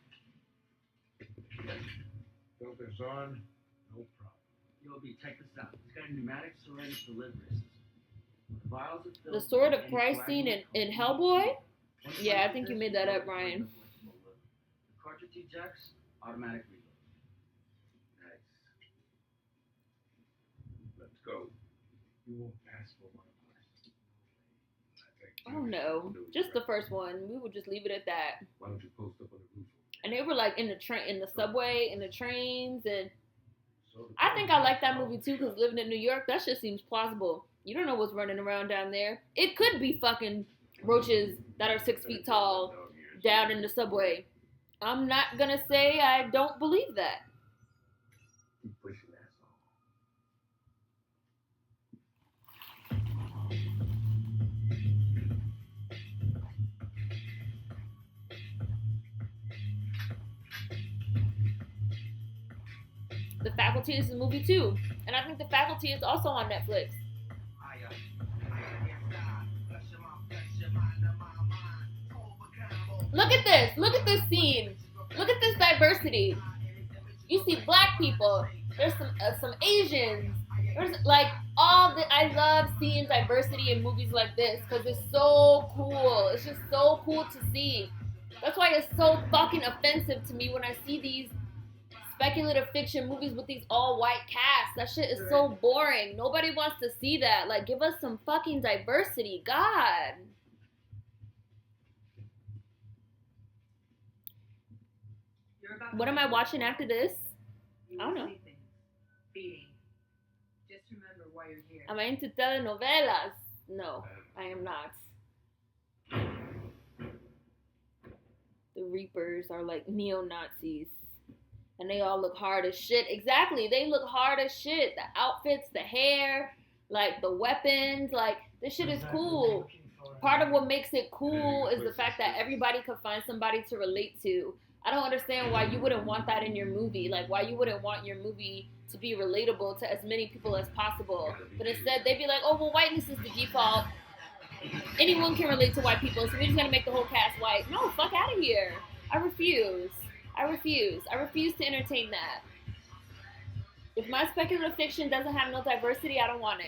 Filters on, no problem. Yo, B, check this out. It's got a pneumatic Seren delivery system. The vials are filled The Sword of with Christ scene in Hellboy? Yeah, I think you made that up, Ryan. The cartridge ejects, automatic reload. Nice. Let's go. You won't pass for one of us. Oh no, just the first one. We would just leave it at that. Why don't you post up on the roof? And they were like in the subway, in the trains, and I think I like that movie too because living in New York, that shit seems plausible. You don't know what's running around down there. It could be fucking roaches that are 6 feet tall down in the subway. I'm not gonna say I don't believe that. Keep pushing, asshole. The Faculty is a movie too, and I think The Faculty is also on Netflix. Look at this. Look at this scene. Look at this diversity. You see black people. There's some Asians. There's like all the. I love seeing diversity in movies like this because it's so cool. It's just so cool to see. That's why it's so fucking offensive to me when I see these speculative fiction movies with these all white casts. That shit is so boring. Nobody wants to see that. Like, give us some fucking diversity. God. What am I watching after this? I don't know. Feeding. Just remember why you're here. Am I into telenovelas? No, I am not. The Reapers are like neo-Nazis. And they all look hard as shit. Exactly, they look hard as shit. The outfits, the hair, like the weapons, like this shit is cool. Part of what makes it cool is the fact that everybody could find somebody to relate to. I don't understand why you wouldn't want that in your movie. Like, why you wouldn't want your movie to be relatable to as many people as possible. But instead, they'd be like, oh, well, whiteness is the default. Anyone can relate to white people, so we're just going to make the whole cast white. No, fuck out of here. I refuse. I refuse to entertain that. If my speculative fiction doesn't have no diversity, I don't want it.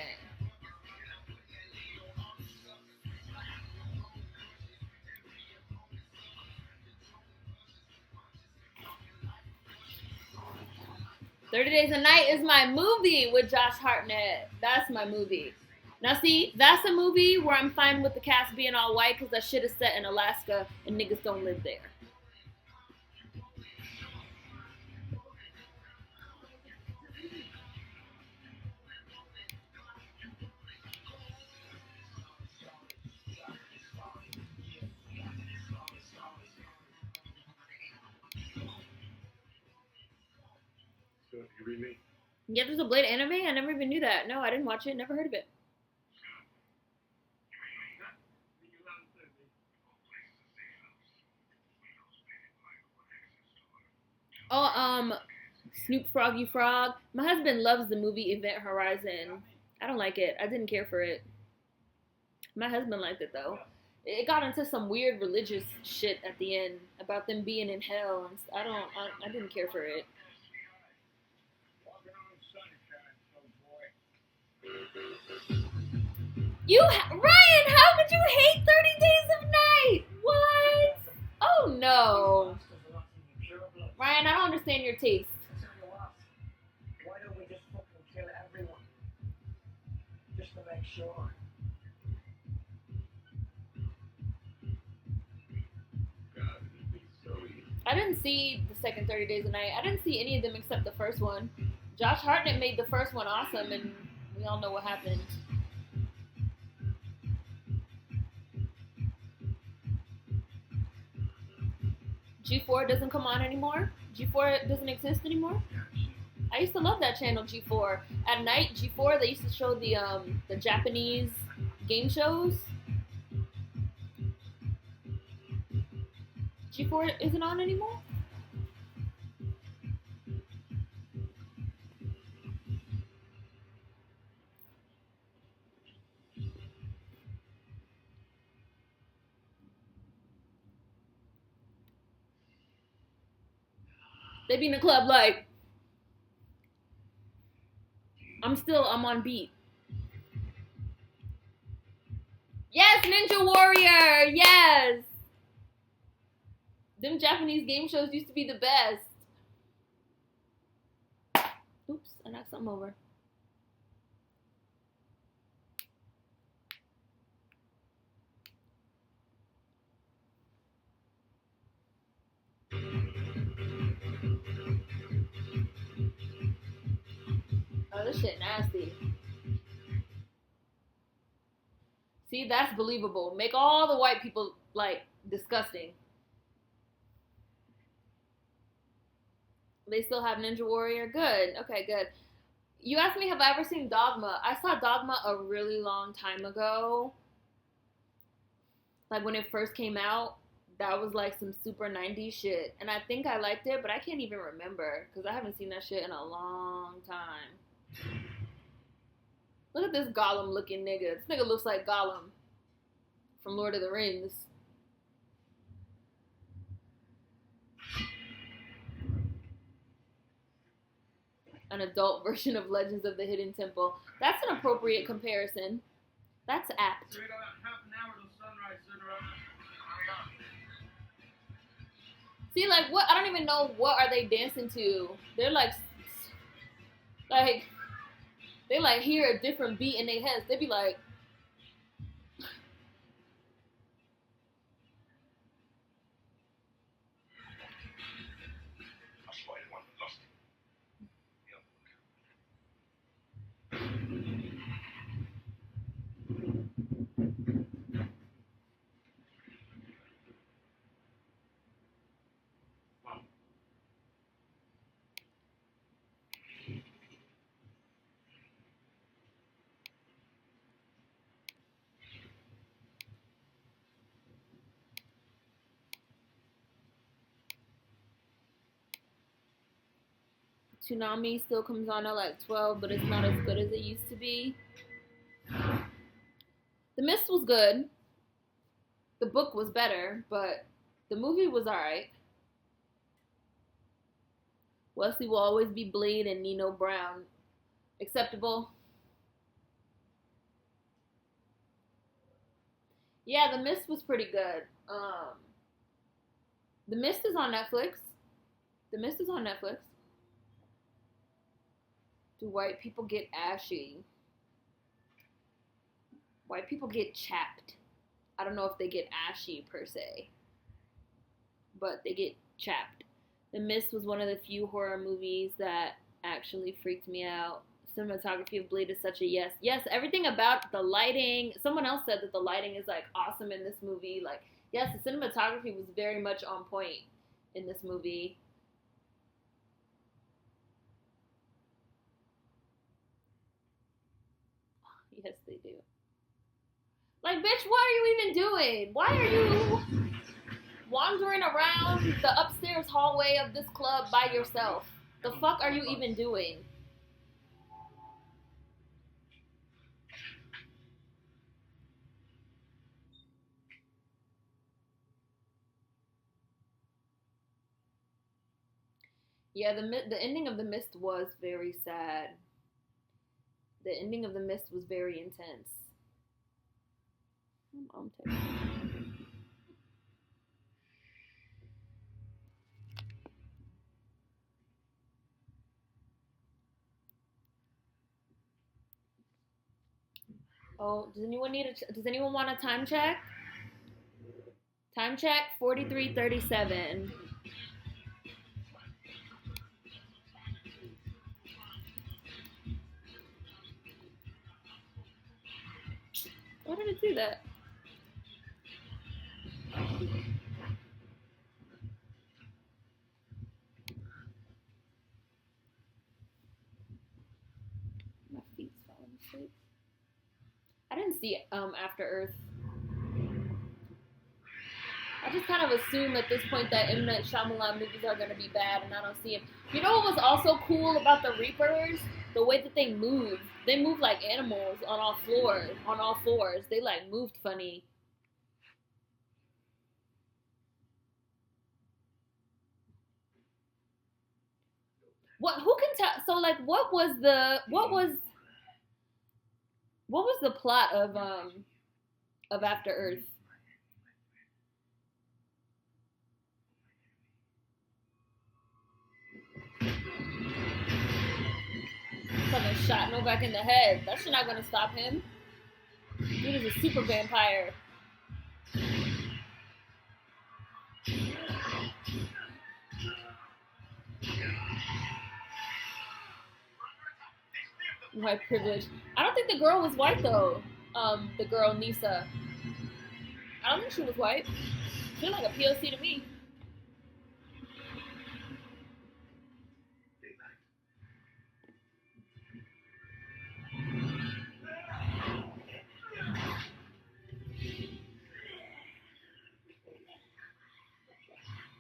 "30 Days a Night" is my movie with Josh Hartnett. That's my movie. Now see, that's a movie where I'm fine with the cast being all white because that shit is set in Alaska and niggas don't live there. So, you read me? Yeah, there's a Blade anime? I never even knew that. No, I didn't watch it. Never heard of it. Oh, Snoop Froggy Frog. My husband loves the movie Event Horizon. I don't like it. I didn't care for it. My husband liked it though. It got into some weird religious shit at the end about them being in hell. I didn't care for it. Ryan, how could you hate 30 Days of Night? What? Oh no. Ryan, I don't understand your taste. Why don't we just fucking kill everyone? Just to make sure. God, it'd be so easy. I didn't see the second 30 Days of Night. I didn't see any of them except the first one. Josh Hartnett made the first one awesome, and we all know what happened. G4 doesn't come on anymore? G4 doesn't exist anymore? I used to love that channel, G4. At night, G4, they used to show the Japanese game shows. G4 isn't on anymore? They be in the club like, I'm on beat. Yes, Ninja Warrior, yes! Them Japanese game shows used to be the best. Oops, I knocked something over. Oh, this shit nasty. See, that's believable. Make all the white people, like, disgusting. They still have Ninja Warrior? Good. Okay, good. You asked me, have I ever seen Dogma? I saw Dogma a really long time ago. Like, when it first came out, that was, like, some super 90s shit. And I think I liked it, but I can't even remember. Because I haven't seen that shit in a long time. Look at this Gollum-looking nigga. This nigga looks like Gollum from Lord of the Rings. An adult version of Legends of the Hidden Temple. That's an appropriate comparison. That's apt. So we got about half an hour till sunrise, Cinderella. See, like, what? I don't even know what are they dancing to. They're like, they like hear a different beat in their heads. They be like, Tsunami still comes on at like 12, but it's not as good as it used to be. The Mist was good. The book was better, but the movie was alright. Wesley will always be Blade and Nino Brown. Acceptable. Yeah, The Mist was pretty good. The Mist is on Netflix. The Mist is on Netflix. Do white people get ashy? White people get chapped. I don't know if they get ashy per se, but they get chapped. The Mist was one of the few horror movies that actually freaked me out. Cinematography of Blade is such a yes. Yes, everything about the lighting. Someone else said that the lighting is like awesome in this movie. Like, yes, the cinematography was very much on point in this movie. Yes, they do. Like, bitch, what are you even doing? Why are you wandering around the upstairs hallway of this club by yourself? The fuck are you even doing? Yeah, the ending of The Mist was very sad. The ending of The Mist was very intense. Mom text. Oh, does anyone want a time check? Time check 43:37. Why did it do that? My feet's falling asleep. I didn't see After Earth. I just kind of assume at this point that M. Night Shyamalan movies are going to be bad, and I don't see it. You know what was also cool about the Reapers? The way that they move. They move like animals on all fours. They like moved funny. Who can tell? So like, what was the plot of After Earth? Someone shot Novak in the head. That shit not gonna stop him. Dude is a super vampire. White privilege. I don't think the girl was white though. The girl Nisa. I don't think she was white. She looked like a POC to me.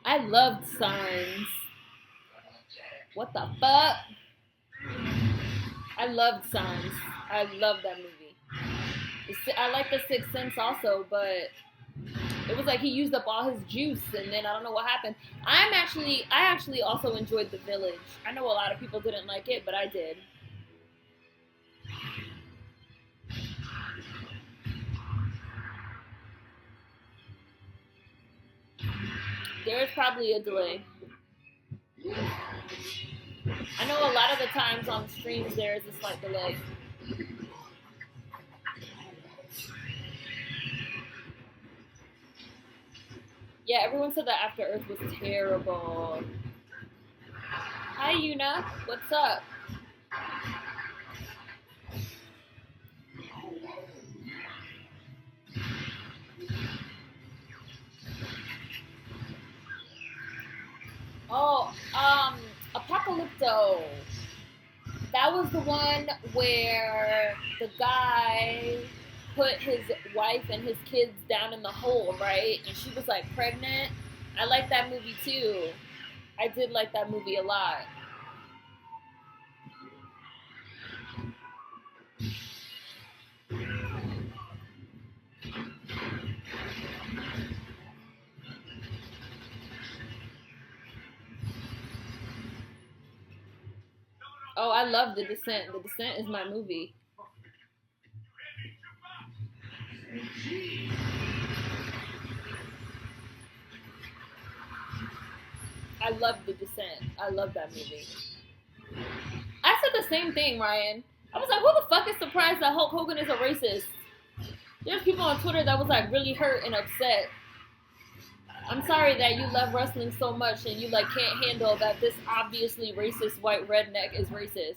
I loved Signs. What the fuck? I loved Signs. I love that movie. I like The Sixth Sense also, but it was like he used up all his juice, and then I don't know what happened. I actually also enjoyed The Village. I know a lot of people didn't like it, but I did. There is probably a delay. I know a lot of the times on streams there is a slight delay. Yeah, everyone said that After Earth was terrible. Hi, Yuna. What's up? Oh, Apocalypto. That was the one where the guy put his wife and his kids down in the hole, right? And she was like pregnant. I like that movie too. I did like that movie a lot. Oh, I love The Descent. The Descent is my movie. I love The Descent. I love that movie. I said the same thing, Ryan. I was like, who the fuck is surprised that Hulk Hogan is a racist? There's people on Twitter that was like really hurt and upset. I'm sorry that you love wrestling so much and you like can't handle that this obviously racist white redneck is racist.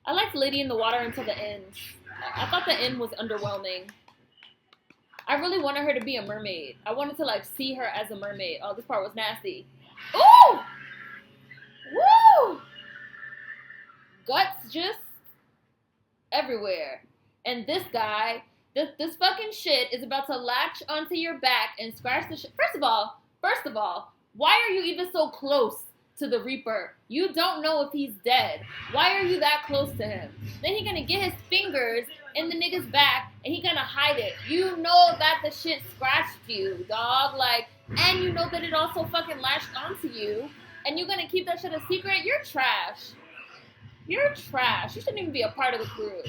I liked Lady in the Water until the end. I thought the end was underwhelming. I really wanted her to be a mermaid. I wanted to like see her as a mermaid. Oh, this part was nasty. Ooh! Woo! Guts just everywhere. And this guy, this fucking shit is about to latch onto your back and scratch the shit. First of all, why are you even so close to the Reaper? You don't know if he's dead. Why are you that close to him? Then he gonna get his fingers in the nigga's back and he gonna hide it. You know that the shit scratched you, dog. Like, and you know that it also fucking latched onto you. And you're gonna keep that shit a secret? You're trash. You're trash. You shouldn't even be a part of the crew.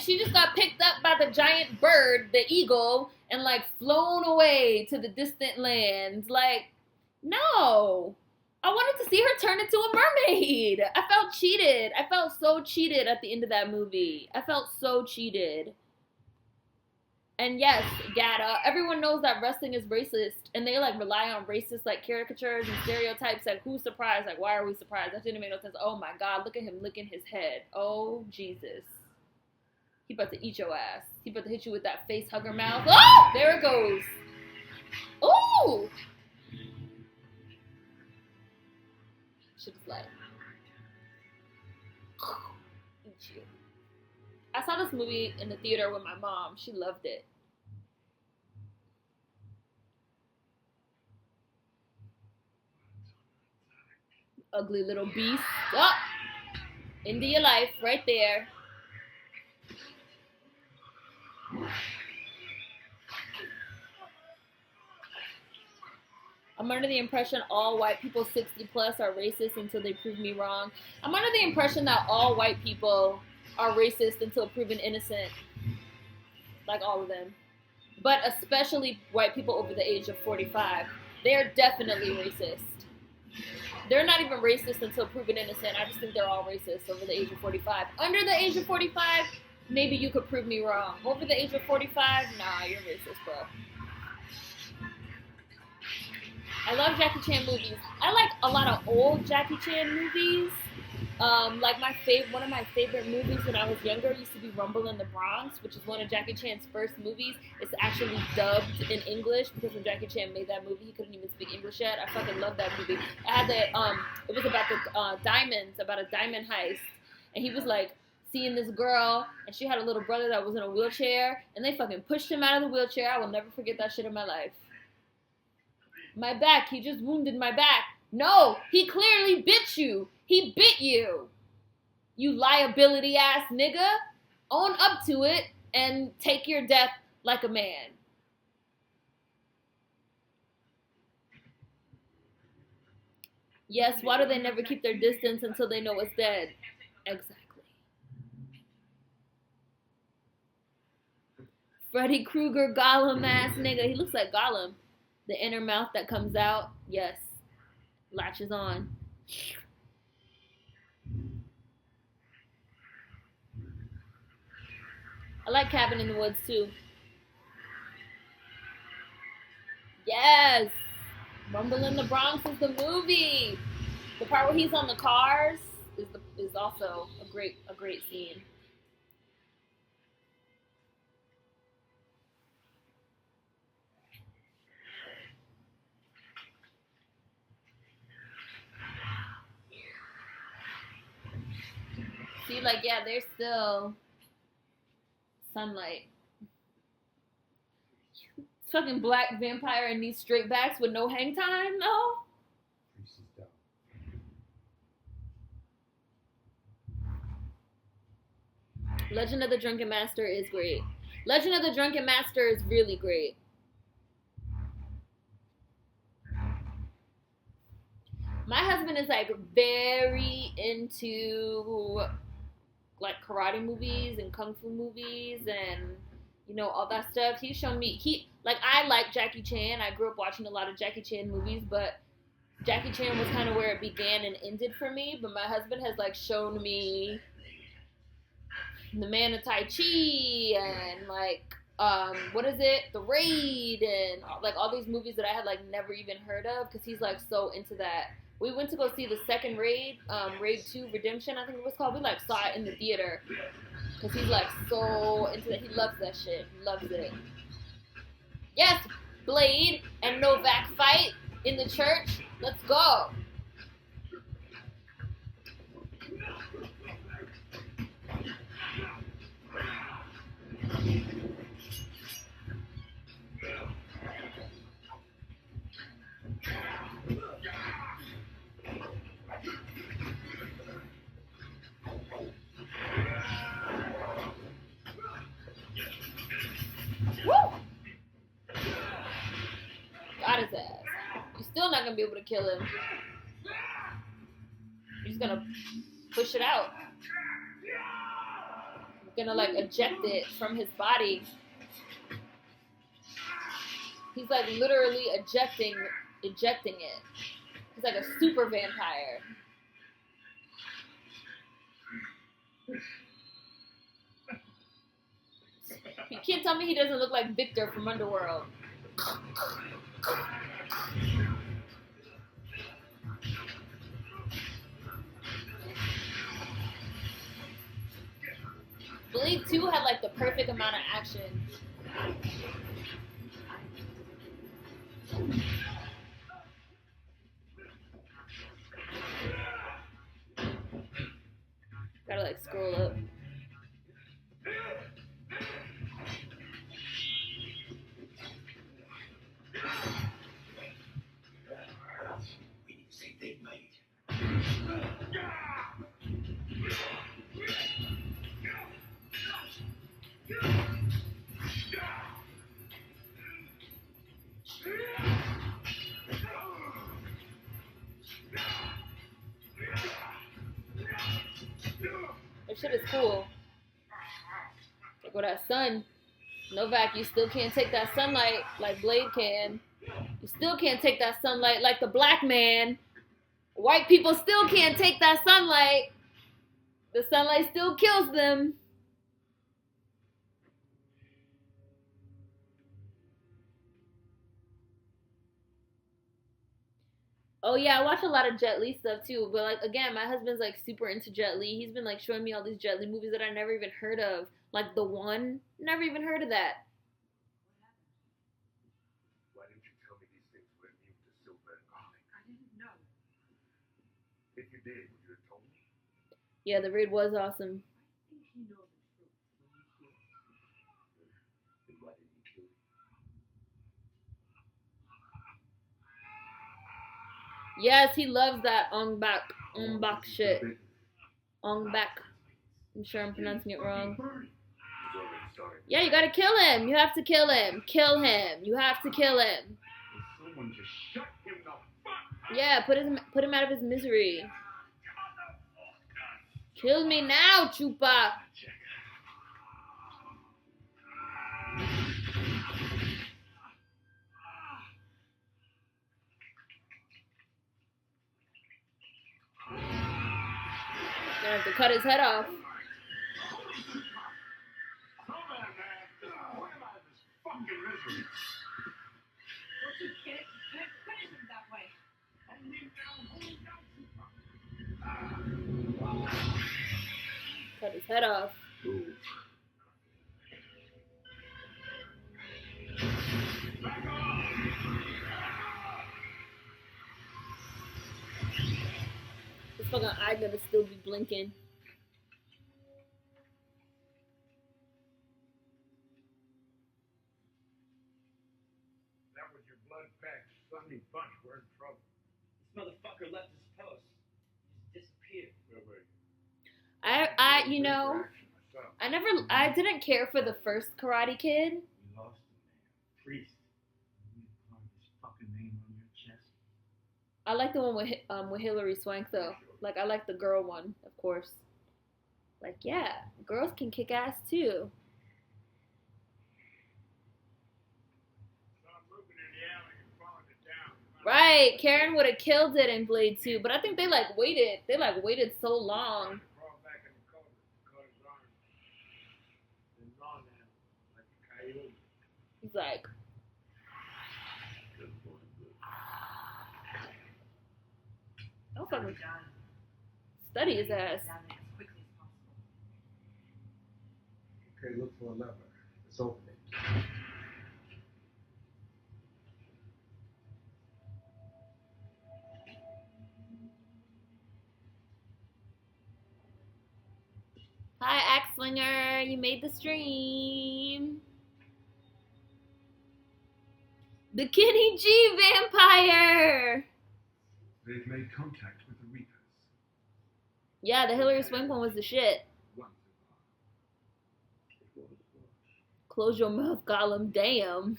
she just got picked up by the giant bird, the eagle, and like flown away to the distant lands. Like, no. I wanted to see her turn into a mermaid. I felt cheated. I felt so cheated at the end of that movie. I felt so cheated. And yes, Gata, everyone knows that wrestling is racist, and they like rely on racist like caricatures and stereotypes. Like, who's surprised? Like, why are we surprised? That didn't make no sense. Oh my God, look at him licking his head. Oh Jesus, he about to eat your ass. He about to hit you with that face hugger mouth. Oh, there it goes. Oh, she was like, eat you. I saw this movie in the theater with my mom. She loved it. Ugly little beast. Oh, into your life right there. I'm under the impression all white people 60 plus are racist until they prove me wrong. I'm under the impression that all white people are racist until proven innocent. Like all of them. But especially white people over the age of 45. They're definitely racist. They're not even racist until proven innocent. I just think they're all racist over the age of 45. Under the age of 45, maybe you could prove me wrong. Over the age of 45, nah, you're racist, bro. I love Jackie Chan movies. I like a lot of old Jackie Chan movies. Like one of my favorite movies when I was younger used to be Rumble in the Bronx, which is one of Jackie Chan's first movies. It's actually dubbed in English because when Jackie Chan made that movie, he couldn't even speak English yet. I fucking love that movie. It was about the diamonds, about a diamond heist, and he was like seeing this girl, and she had a little brother that was in a wheelchair, and they fucking pushed him out of the wheelchair. I will never forget that shit in my life. My back, he just wounded my back. No, he clearly bit you. He bit you. You liability ass nigga. Own up to it and take your death like a man. Yes, why do they never keep their distance until they know it's dead? Exactly. Freddy Krueger, Gollum ass nigga. He looks like Gollum. The inner mouth that comes out. Yes. Latches on. I like Cabin in the Woods too. Yes. Rumble in the Bronx is the movie. The part where he's on the cars is also a great scene. See, like, yeah, there's still sunlight. Fucking black vampire in these straight backs with no hang time, no? Legend of the Drunken Master is great. Legend of the Drunken Master is really great. My husband is like very into like karate movies and kung fu movies and you know all that stuff. He's shown me I like Jackie Chan. I grew up watching a lot of Jackie Chan movies, but Jackie Chan was kind of where it began and ended for me. But my husband has like shown me The Man of Tai Chi and like what is it? The Raid and like all these movies that I had like never even heard of because he's like so into that. We went to go see the second Raid, Raid 2 Redemption, I think it was called. We like saw it in the theater because he's like so into it. He loves that shit. He loves it. Yes, Blade and Novak fight in the church. Let's go. Woo! Got his ass. You're still not gonna be able to kill him. You're just gonna push it out. gonna like eject it from his body. He's like literally ejecting it. He's like a super vampire. You can't tell me he doesn't look like Victor from Underworld. Blade 2 had like the perfect amount of action. Gotta like scroll up. We need to say they made. That shit is cool. Like with that sun. Novak, you still can't take that sunlight like Blade can. You still can't take that sunlight like the black man. White people still can't take that sunlight. The sunlight still kills them. Oh yeah, I watch a lot of Jet Li stuff too. But like again, my husband's like super into Jet Li. He's been like showing me all these Jet Li movies that I never even heard of. Like The One, never even heard of that. Why didn't you tell me these things were immune to silver and garlic? I didn't know. If you did, would you have told me? Yeah, the raid was awesome. I think he knows the truth when he hears it. Then why didn't you kill me? Yes, he loves that Ong Bak shit. Ong Bak. I'm sure I'm pronouncing it wrong. Yeah, you gotta kill him. You have to kill him. Kill him. You have to kill him. Someone just shut him the fuck. Yeah, put him out of his misery. Kill me now, Chupa. Gonna have to cut his head off. Come on, man. Just put him out of this fucking misery. Don't you get it? You can't finish him that way. Cut his head off. Move. His fucking eye gonna still be blinking. That was your blood-packed, sunny bunch. We're in trouble. This motherfucker left his post. He just disappeared. Where were you? You know, I didn't care for the first Karate Kid. We lost him, man. Priest. You carved his fucking name on your chest. I like the one with Hilary Swank though. Like I like the girl one, of course. Like yeah, girls can kick ass too. Right, Karen would have killed it in Blade 2, but I think they waited so long. He's like, don't fucking study his ass. Down there as quickly as possible. Okay, look for a lever. Let's open it. Hi, Axe Slinger, you made the stream. The Kenny G vampire. They've made contact with the Reapers. Yeah, the Hilary Swank one was the shit. Close your mouth, Gollum. Damn.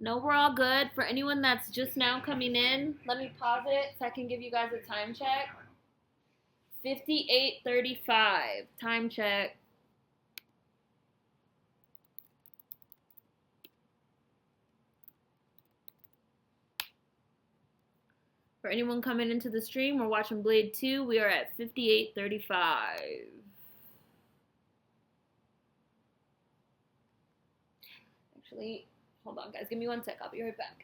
No, we're all good. For anyone that's just now coming in, let me pause it so I can give you guys a time check. 58:35. Time check. For anyone coming into the stream, we're watching Blade 2. We are at 58:35. Actually, hold on, guys. Give me one sec. I'll be right back.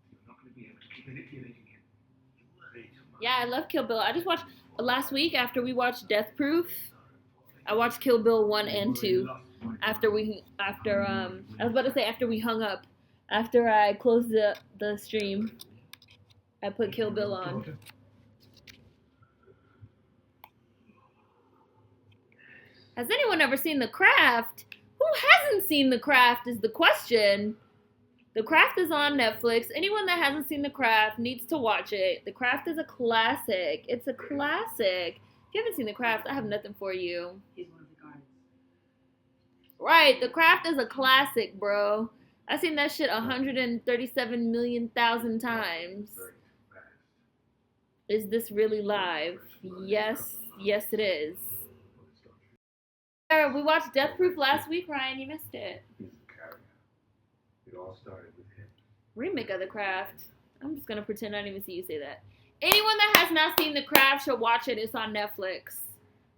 You're not going to be able to keep manipulating him. You worry too much. Yeah, I love Kill Bill. I just watched last week after we watched Death Proof. I watched Kill Bill 1 and 2 after we I was about to say after we hung up. After I closed the stream, I put Kill Bill on. Has anyone ever seen The Craft? Who hasn't seen The Craft is the question. The Craft is on Netflix. Anyone that hasn't seen The Craft needs to watch it. The Craft is a classic. It's a classic. If you haven't seen The Craft, I have nothing for you. He's one of the guards. Right, The Craft is a classic, bro. I've seen that shit 137 million thousand times. Is this really live? Yes, yes it is. We watched Death Proof last week, Ryan. You missed it. He's the carrier. It all started with him. Remake of The Craft. I'm just gonna pretend I didn't even see you say that. Anyone that has not seen The Craft should watch it. It's on Netflix.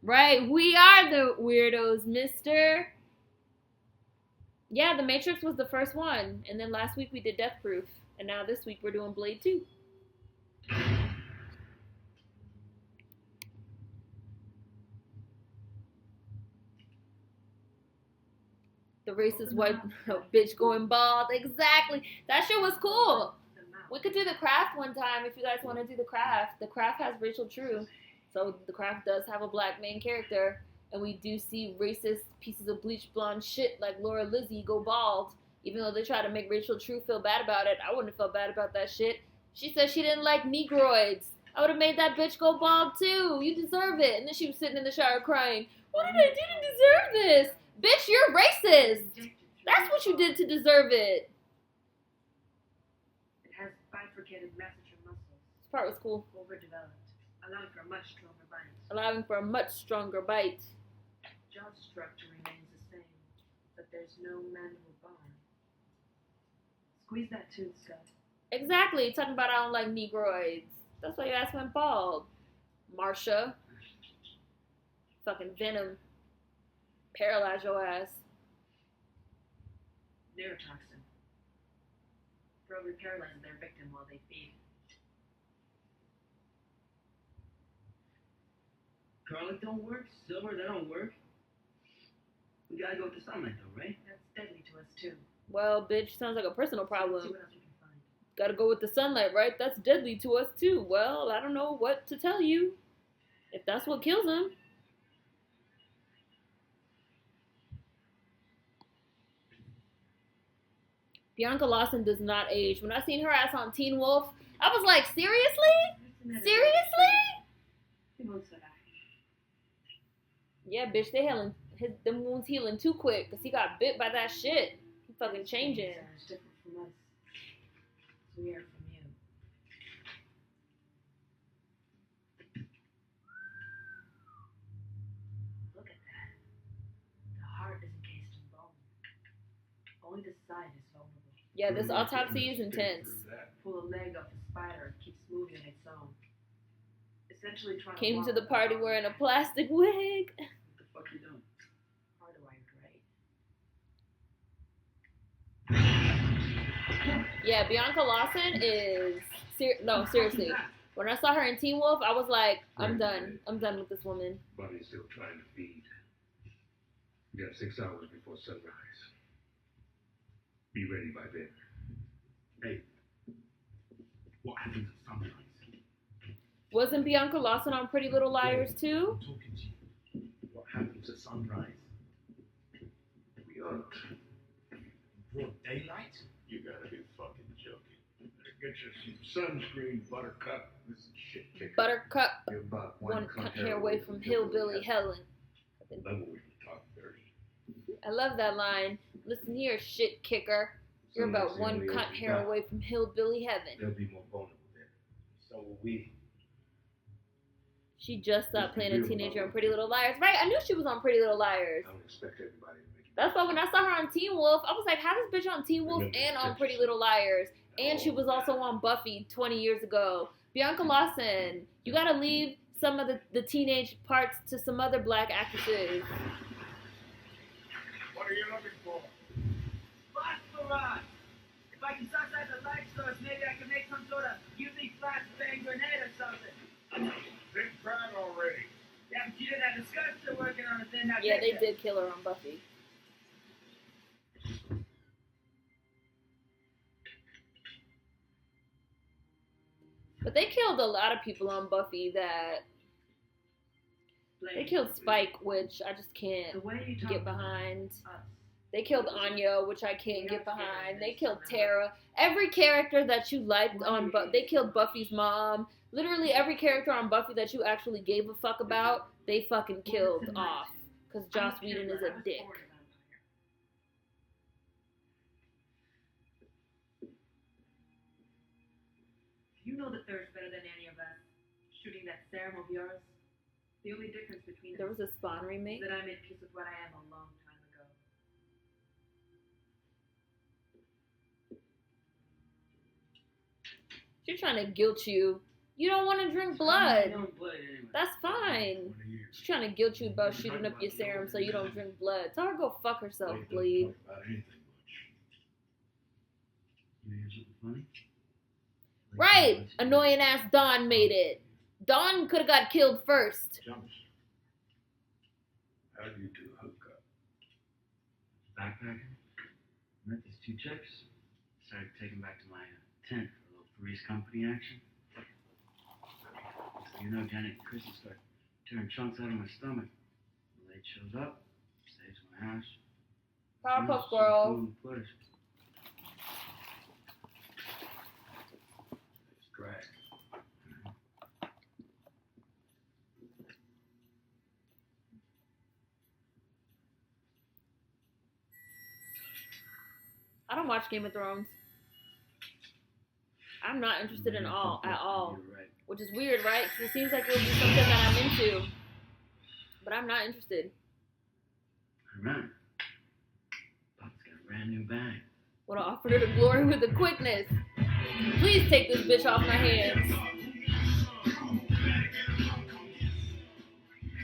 Right? We are the weirdos, mister. Yeah, The Matrix was the first one. And then last week we did Death Proof. And now this week we're doing Blade 2. The racist white bitch going bald. Exactly. That shit was cool. We could do The Craft one time if you guys want to do The Craft. The Craft has Rachel True. So The Craft does have a black main character. And we do see racist pieces of bleach blonde shit like Laura Lizzie go bald. Even though they try to make Rachel True feel bad about it, I wouldn't have felt bad about that shit. She said she didn't like Negroids. I would have made that bitch go bald too. You deserve it. And then she was sitting in the shower crying. What did I do to deserve this? Bitch, you're racist. That's what you did to deserve it. It has bifurcated messenger muscles. This part was cool. Overdeveloped, allowing for a much stronger bite. Allowing for a much stronger bite. Jaw structure remains the same, but there's no mandible bone. Squeeze that tooth, Scott. Exactly. Talking about I don't like Negroids. That's why your ass went bald. Marsha. Fucking Venom. Paralyze your ass. Neurotoxin. Probably paralyzes their victim while they feed. Garlic don't work. Silver, that don't work. We gotta go with the sunlight though, right? That's deadly to us too. Well, bitch, sounds like a personal See problem. what else we can find. Gotta go with the sunlight, right? That's deadly to us too. Well, I don't know what to tell you. If that's what kills him. Bianca Lawson does not age. When I seen her ass on Teen Wolf, I was like, seriously? Seriously? Yeah, bitch, they healing. Them wounds healing too quick because he got bit by that shit. He fucking changing. It's different from us. It's weird from you. Look at that. The heart is encased in bone. Only the side is vulnerable. Yeah, this autopsy is intense. Pull a leg off the spider, it keeps moving on its own. Essentially trying Came to to the party wearing a plastic wig. What the fuck you doing? Hardwired, right? Yeah, Bianca Lawson is... No, seriously. When I saw her in Teen Wolf, I was like, I'm done. I'm done with this woman. Bunny's still trying to feed. We got 6 hours before sunrise. Be ready by then. Hey, what happens at sunrise? Wasn't Bianca Lawson on Pretty Little Liars too? I'm talking to you. What happens at sunrise? hunt. Broad daylight? You gotta be fucking joking. Get you some sunscreen, Buttercup. This is shit kicker. Buttercup, You're about one cunt hair away from hillbilly Helen. Level we can talk dirty. I love that line. Listen here, shit kicker. You're Somebody's about the one only cunt answer you hair got. away from hillbilly heaven. They'll be more vulnerable then. So will we. She just stopped Let's be playing a real teenager about on Pretty Little Liars. Right, I knew she was on Pretty Little Liars. I don't expect everybody to make it. That's why when I saw her on Teen Wolf, I was like, how this bitch on Teen Wolf Remember and on Texas. Pretty Little Liars? And she was also on Buffy 20 years ago. Bianca Lawson, you gotta leave some of the teenage parts to some other black actresses. What are you looking for? Phosphorus! If I can suck out the light source, maybe I can make some sort of unique flashbang grenade or something. Been tried already. Yeah, but you didn't have the sculptor working on it then, now Yeah, did they ya? did kill her on Buffy. But they killed a lot of people on Buffy that... They killed Spike, which I just can't The way you talk get about behind. us. They killed Anya, which I can't get behind. They killed Tara. Every character that you liked on Buffy, they killed Buffy's mom. Literally every character on Buffy that you actually gave a fuck about, they fucking killed off. Because Joss Whedon is a dick. You know the thirst better than any of us. Shooting that Seren of yours. The only difference between There us was a Spawn is remake. that I made peace with what I am a long time ago. She's trying to guilt you. You don't want to drink I blood. don't blood anyway. That's fine. 20 years. She's trying to guilt you about shooting up your serum so you don't drink blood. Tell her to go fuck herself, bleed. Talk about anything much. You hear something funny? Right! Annoying ass Dawn made it. Dawn could have got killed first. Jumps. How do you do hookup? Backpacking. Met these two chicks. Started taking back to my tent for a little Three's Company action. So you know, Janet and Chrissy start tearing chunks out of my stomach. The late shows up, saves my ass. Powerpuff Some Girls. food and push. It's drag. I don't watch Game of Thrones. I'm not interested in all at all. You're right. Which is weird, right? Because it seems like it would be something that I'm into. But I'm not interested. Alright. Pop's got a brand new bag. Would have offered her the glory with the quickness. Please take this bitch off my hands.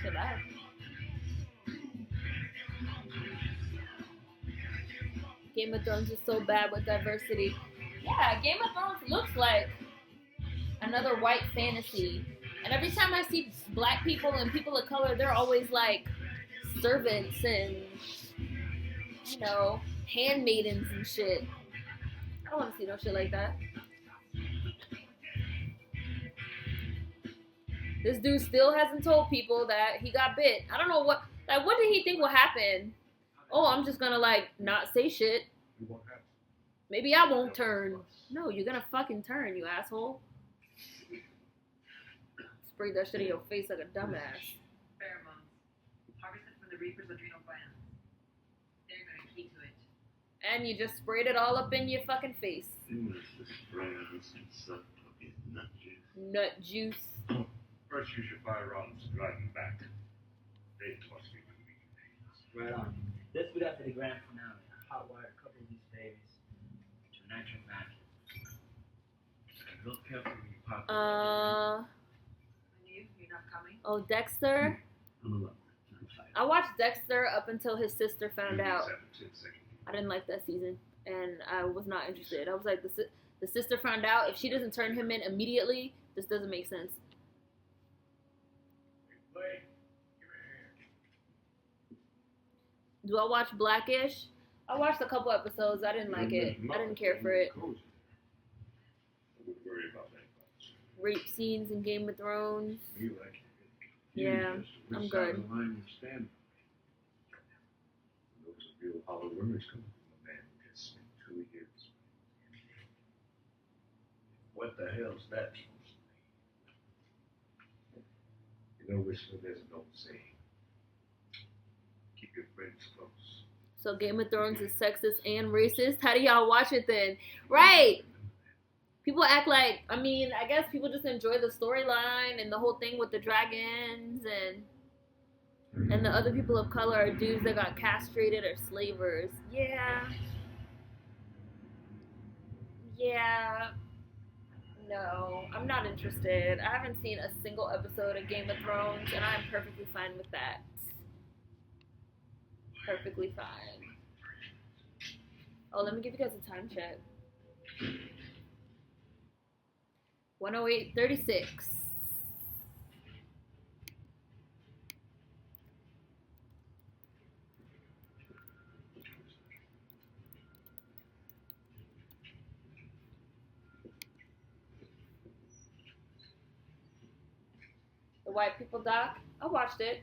Should I? Game of Thrones is so bad with diversity. Yeah, Game of Thrones looks like another white fantasy. And every time I see black people and people of color, they're always like servants and, you know, handmaidens and shit. I don't want to see no shit like that. This dude still hasn't told people that he got bit. I don't know what did he think will happen? Oh, I'm just gonna like not say shit. You won't have to. Maybe I won't turn. No, you're gonna fucking turn, you asshole. Spray that shit in your face like a dumbass. Pheromones. Harvested from the Reaper's adrenal glands. They're gonna key to it. And you just sprayed it all up in your fucking face. This friends and suck up his nut juice. Nut juice. First, use your firearms to drive them back. They toss me with me. Right on. This we got for the grand finale. Hot wire a couple of these babies to a nitro vacuum. Real careful when you pop it. And you're not coming? Oh, Dexter. I'm a lover. I'm fighting. I watched Dexter up until his sister found out. 10 seconds. I didn't like that season, and I was not interested. I was like, the sister found out. If she doesn't turn him in immediately, this doesn't make sense. Hey, Blake, give me a hand. Do I watch Blackish? I watched a couple episodes. I didn't like it. I didn't care for it. I wouldn't worry about that much. Rape scenes in Game of Thrones. You like it. Yeah, You just I'm which good. side of the line you stand on. Those are feel hollow words coming from a man who just spent 2 years. What the hell's that supposed to mean? You know, Whistler, there's an old saying. Keep your friends close. So Game of Thrones is sexist and racist. How do y'all watch it then? Right. People act like, I mean, I guess people just enjoy the storyline and the whole thing with the dragons and the other people of color are dudes that got castrated or slavers. Yeah. Yeah. No, I'm not interested. I haven't seen a single episode of Game of Thrones and I'm perfectly fine with that. Perfectly fine. Oh, let me give you guys a time check. 108:36. The White People doc. I watched it.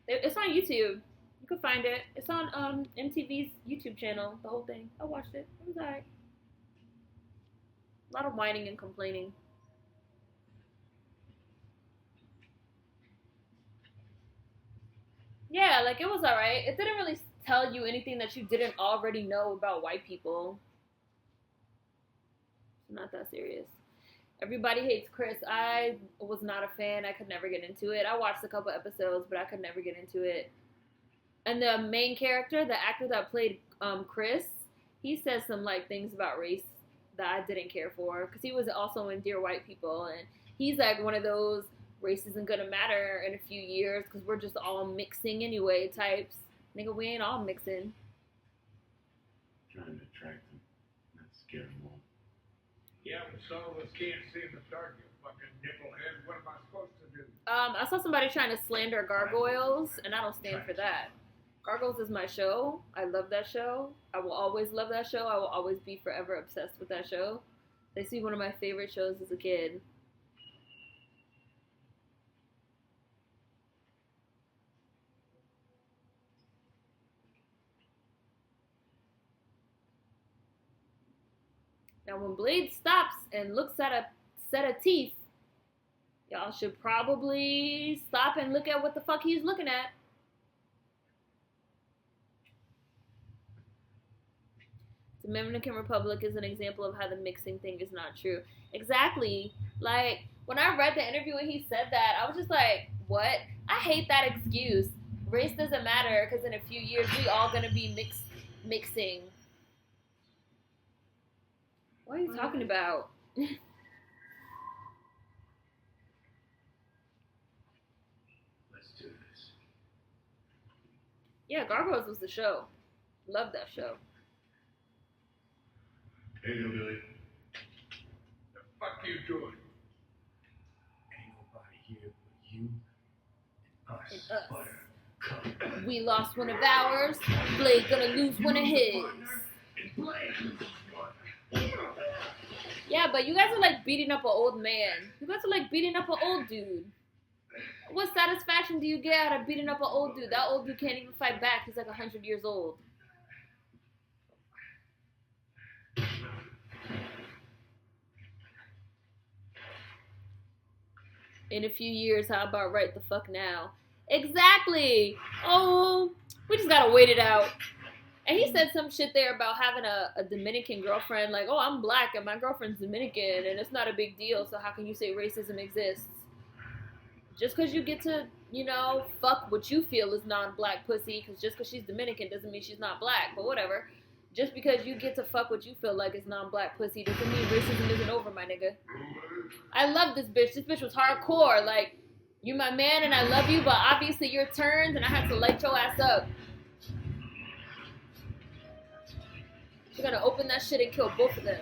It's on YouTube. You can find it. It's on MTV's YouTube channel. The whole thing. I watched it. It was alright. A lot of whining and complaining. Yeah, like it was alright. It didn't really tell you anything that you didn't already know about white people. It's not that serious. Everybody hates Chris. I was not a fan. I could never get into it. I watched a couple episodes, but I could never get into it. And the main character, the actor that played Chris, he says some like things about race that I didn't care for because he was also in Dear White People, and he's like one of those race isn't gonna matter in a few years because we're just all mixing anyway types. Nigga, we ain't all mixing. Trying to attract them, not scare them off. Yeah, but some of us can't see in the dark, you fucking nipplehead. What am I supposed to do? I saw somebody trying to slander gargoyles, and I don't stand for that. Gargoyles is my show. I love that show. I will always love that show. I will always be forever obsessed with that show. They see one of my favorite shows as a kid. Now, when Blade stops and looks at a set of teeth, y'all should probably stop and look at what the fuck he's looking at. The Dominican Republic is an example of how the mixing thing is not true. Exactly. Like, when I read the interview and he said that, I was just like, what? I hate that excuse. Race doesn't matter because in a few years we all gonna be mixing. What are you talking about? Let's do this. Yeah, Gargoyles was the show. Love that show. Hey, Billy. The fuck you doing? Ain't nobody here but you and us. And us. Buttercup. We lost one of ours. Blade gonna lose one of his. Yeah, but you guys are like beating up an old man. You guys are like beating up an old dude. What satisfaction do you get out of beating up an old dude? That old dude can't even fight back. He's like 100 years old. In a few years, how about right the fuck now? Exactly. Oh, we just gotta wait it out. And he said some shit there about having a Dominican girlfriend. Like, oh, I'm black and my girlfriend's Dominican and it's not a big deal. So how can you say racism exists? Just because you get to, you know, fuck what you feel is non-black pussy. Because just because she's Dominican doesn't mean she's not black. But whatever. Just because you get to fuck what you feel like is non-black pussy doesn't mean racism isn't over, my nigga. I love this bitch. This bitch was hardcore. Like, you my man and I love you, but obviously you're turned and I had to light your ass up. She's gonna open that shit and kill both of them.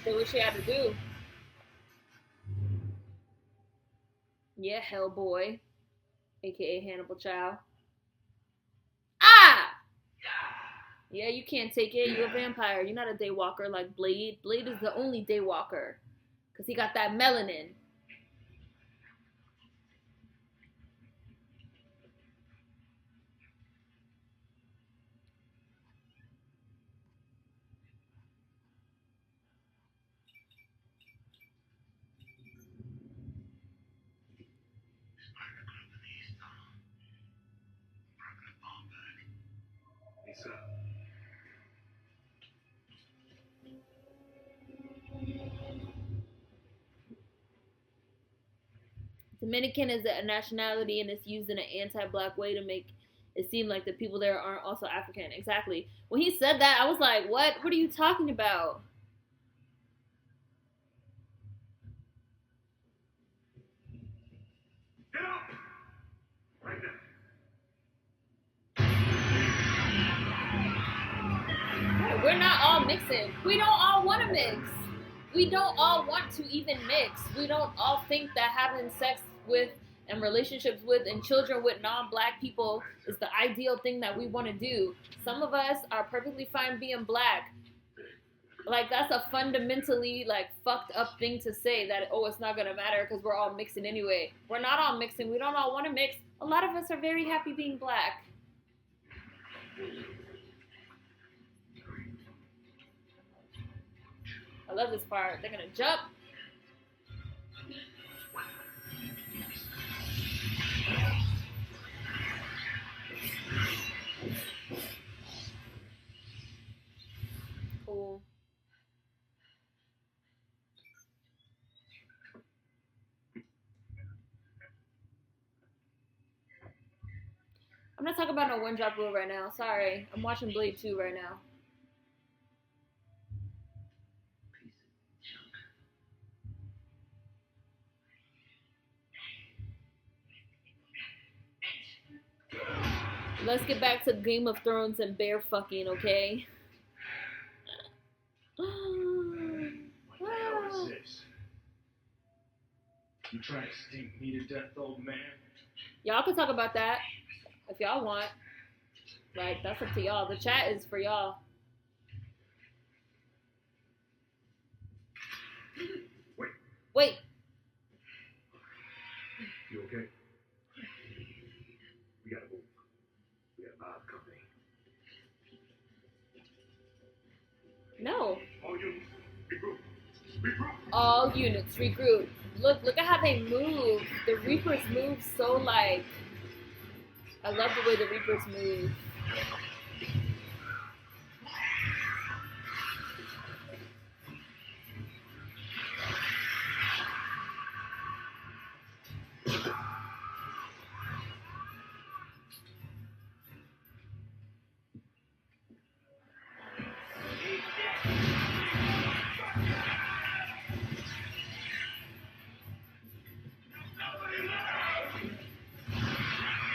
Did what she had to do. Yeah, Hellboy, aka Hannibal Chow. Ah! Yeah, you can't take it. You're a vampire. You're not a daywalker like Blade. Blade is the only daywalker. because he got that melanin. Lisa. Dominican is a nationality and it's used in an anti-black way to make it seem like the people there aren't also African. Exactly. When he said that, I was like, what? What are you talking about? Get up! Right now. We're not all mixing. We don't all want to mix. We don't all want to even mix. We don't all think that having sex with and relationships with and children with non-black people is the ideal thing that we want to do. Some of us are perfectly fine being black. Like, that's a fundamentally, like, fucked up thing to say that, oh, it's not gonna matter because we're all mixing anyway. We're not all mixing. We don't all want to mix. A lot of us are very happy being black. I love this part. They're gonna jump. Cool. I'm not talking about no one drop rule right now. Sorry. I'm watching Blade 2 right now. Let's get back to Game of Thrones and bear fucking, okay? What the hell is this? You trying to stink me to death, old man? Y'all can talk about that if y'all want. Like, that's up to y'all. The chat is for y'all. Wait. You okay? We gotta move. We got mob company. No. All units, regroup. Regroup. All units regroup. Look at how they move. The Reapers move so, like, I love the way the Reapers move.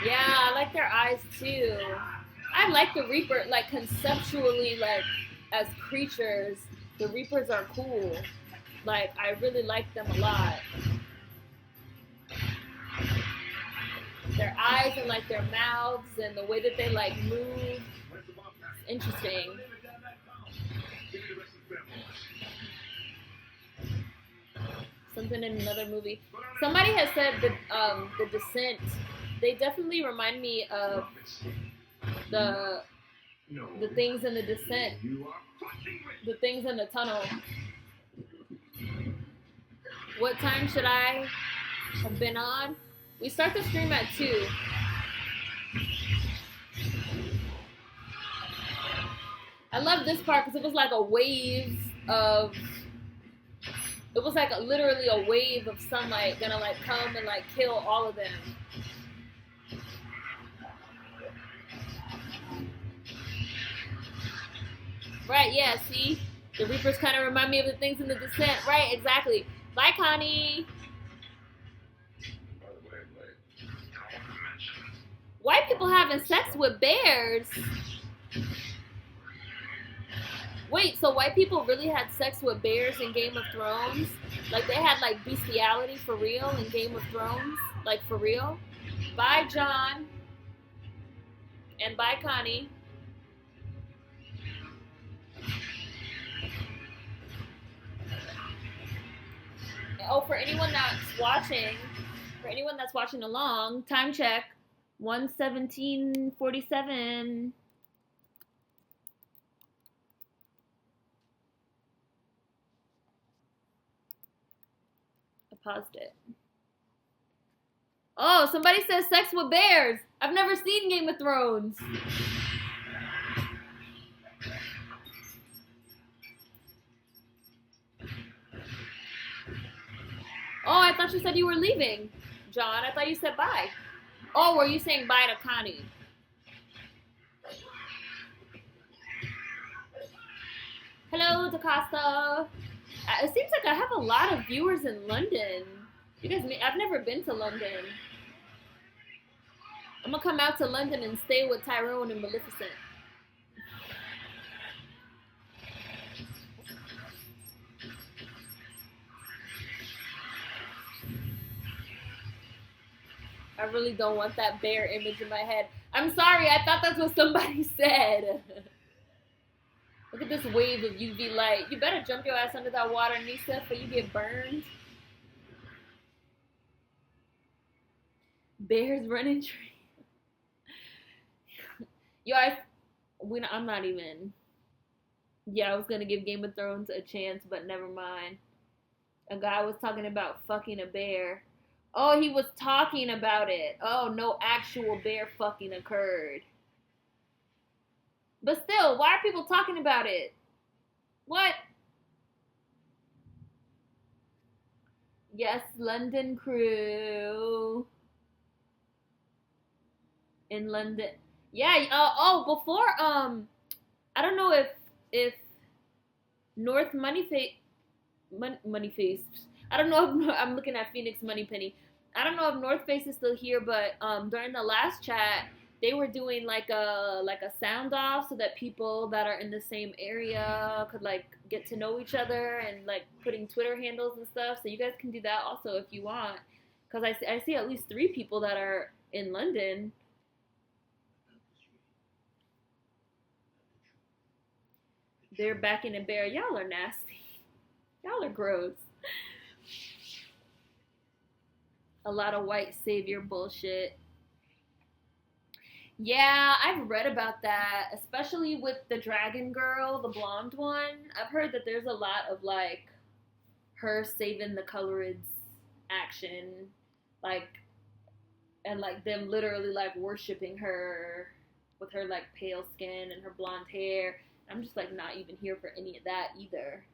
Yeah, I like their eyes too. I like the Reaper, like, conceptually, like, as creatures, the Reapers are cool. Like, I really like them a lot. Their eyes and, like, their mouths and the way that they, like, move. Interesting. Something in another movie. Somebody has said that the Descent, they definitely remind me of the things in the Descent. The things in the tunnel. What time should I have been on? We start the stream at 2. I love this part because it was like a wave of... It was like literally a wave of sunlight gonna like come and like kill all of them. Right, yeah, see? The Reapers kind of remind me of the things in the Descent. Right, exactly. Bye, Connie. By the way, White people having sex with bears? Wait, so white people really had sex with bears in Game of Thrones? Like, they had, like, bestiality for real in Game of Thrones? Like, for real? Bye, John. And bye, Connie. Oh, for anyone that's watching along, time check, 1:17:47. I paused it. Oh, somebody says sex with bears. I've never seen Game of Thrones. Oh, I thought you said you were leaving, John. I thought you said bye. Oh, were you saying bye to Connie? Hello, DaCosta. It seems like I have a lot of viewers in London. You guys, I've never been to London. I'm gonna come out to London and stay with Tyrone and Maleficent. I really don't want that bear image in my head. I'm sorry, I thought that's what somebody said. Look at this wave of UV light. You better jump your ass under that water, Nisa, before you get burned. Bears running trees. Yo, I'm not even. Yeah, I was gonna give Game of Thrones a chance, but never mind. A guy was talking about fucking a bear. Oh, he was talking about it. Oh, no actual bear fucking occurred. But still, why are people talking about it? What? Yes, London crew. In London. Yeah, before, I don't know if North Moneyface, I don't know if, I'm looking at Phoenix Moneypenny. I don't know if North Face is still here, but during the last chat, they were doing like a sound off so that people that are in the same area could like get to know each other and like putting Twitter handles and stuff. So you guys can do that also if you want, because I see at least 3 people that are in London. They're back in a bear. Y'all are nasty. Y'all are gross. A lot of white savior bullshit. Yeah, I've read about that, especially with the dragon girl, the blonde one. I've heard that there's a lot of like her saving the colorids action, like, and like them literally like worshiping her with her like pale skin and her blonde hair. I'm just like not even here for any of that either.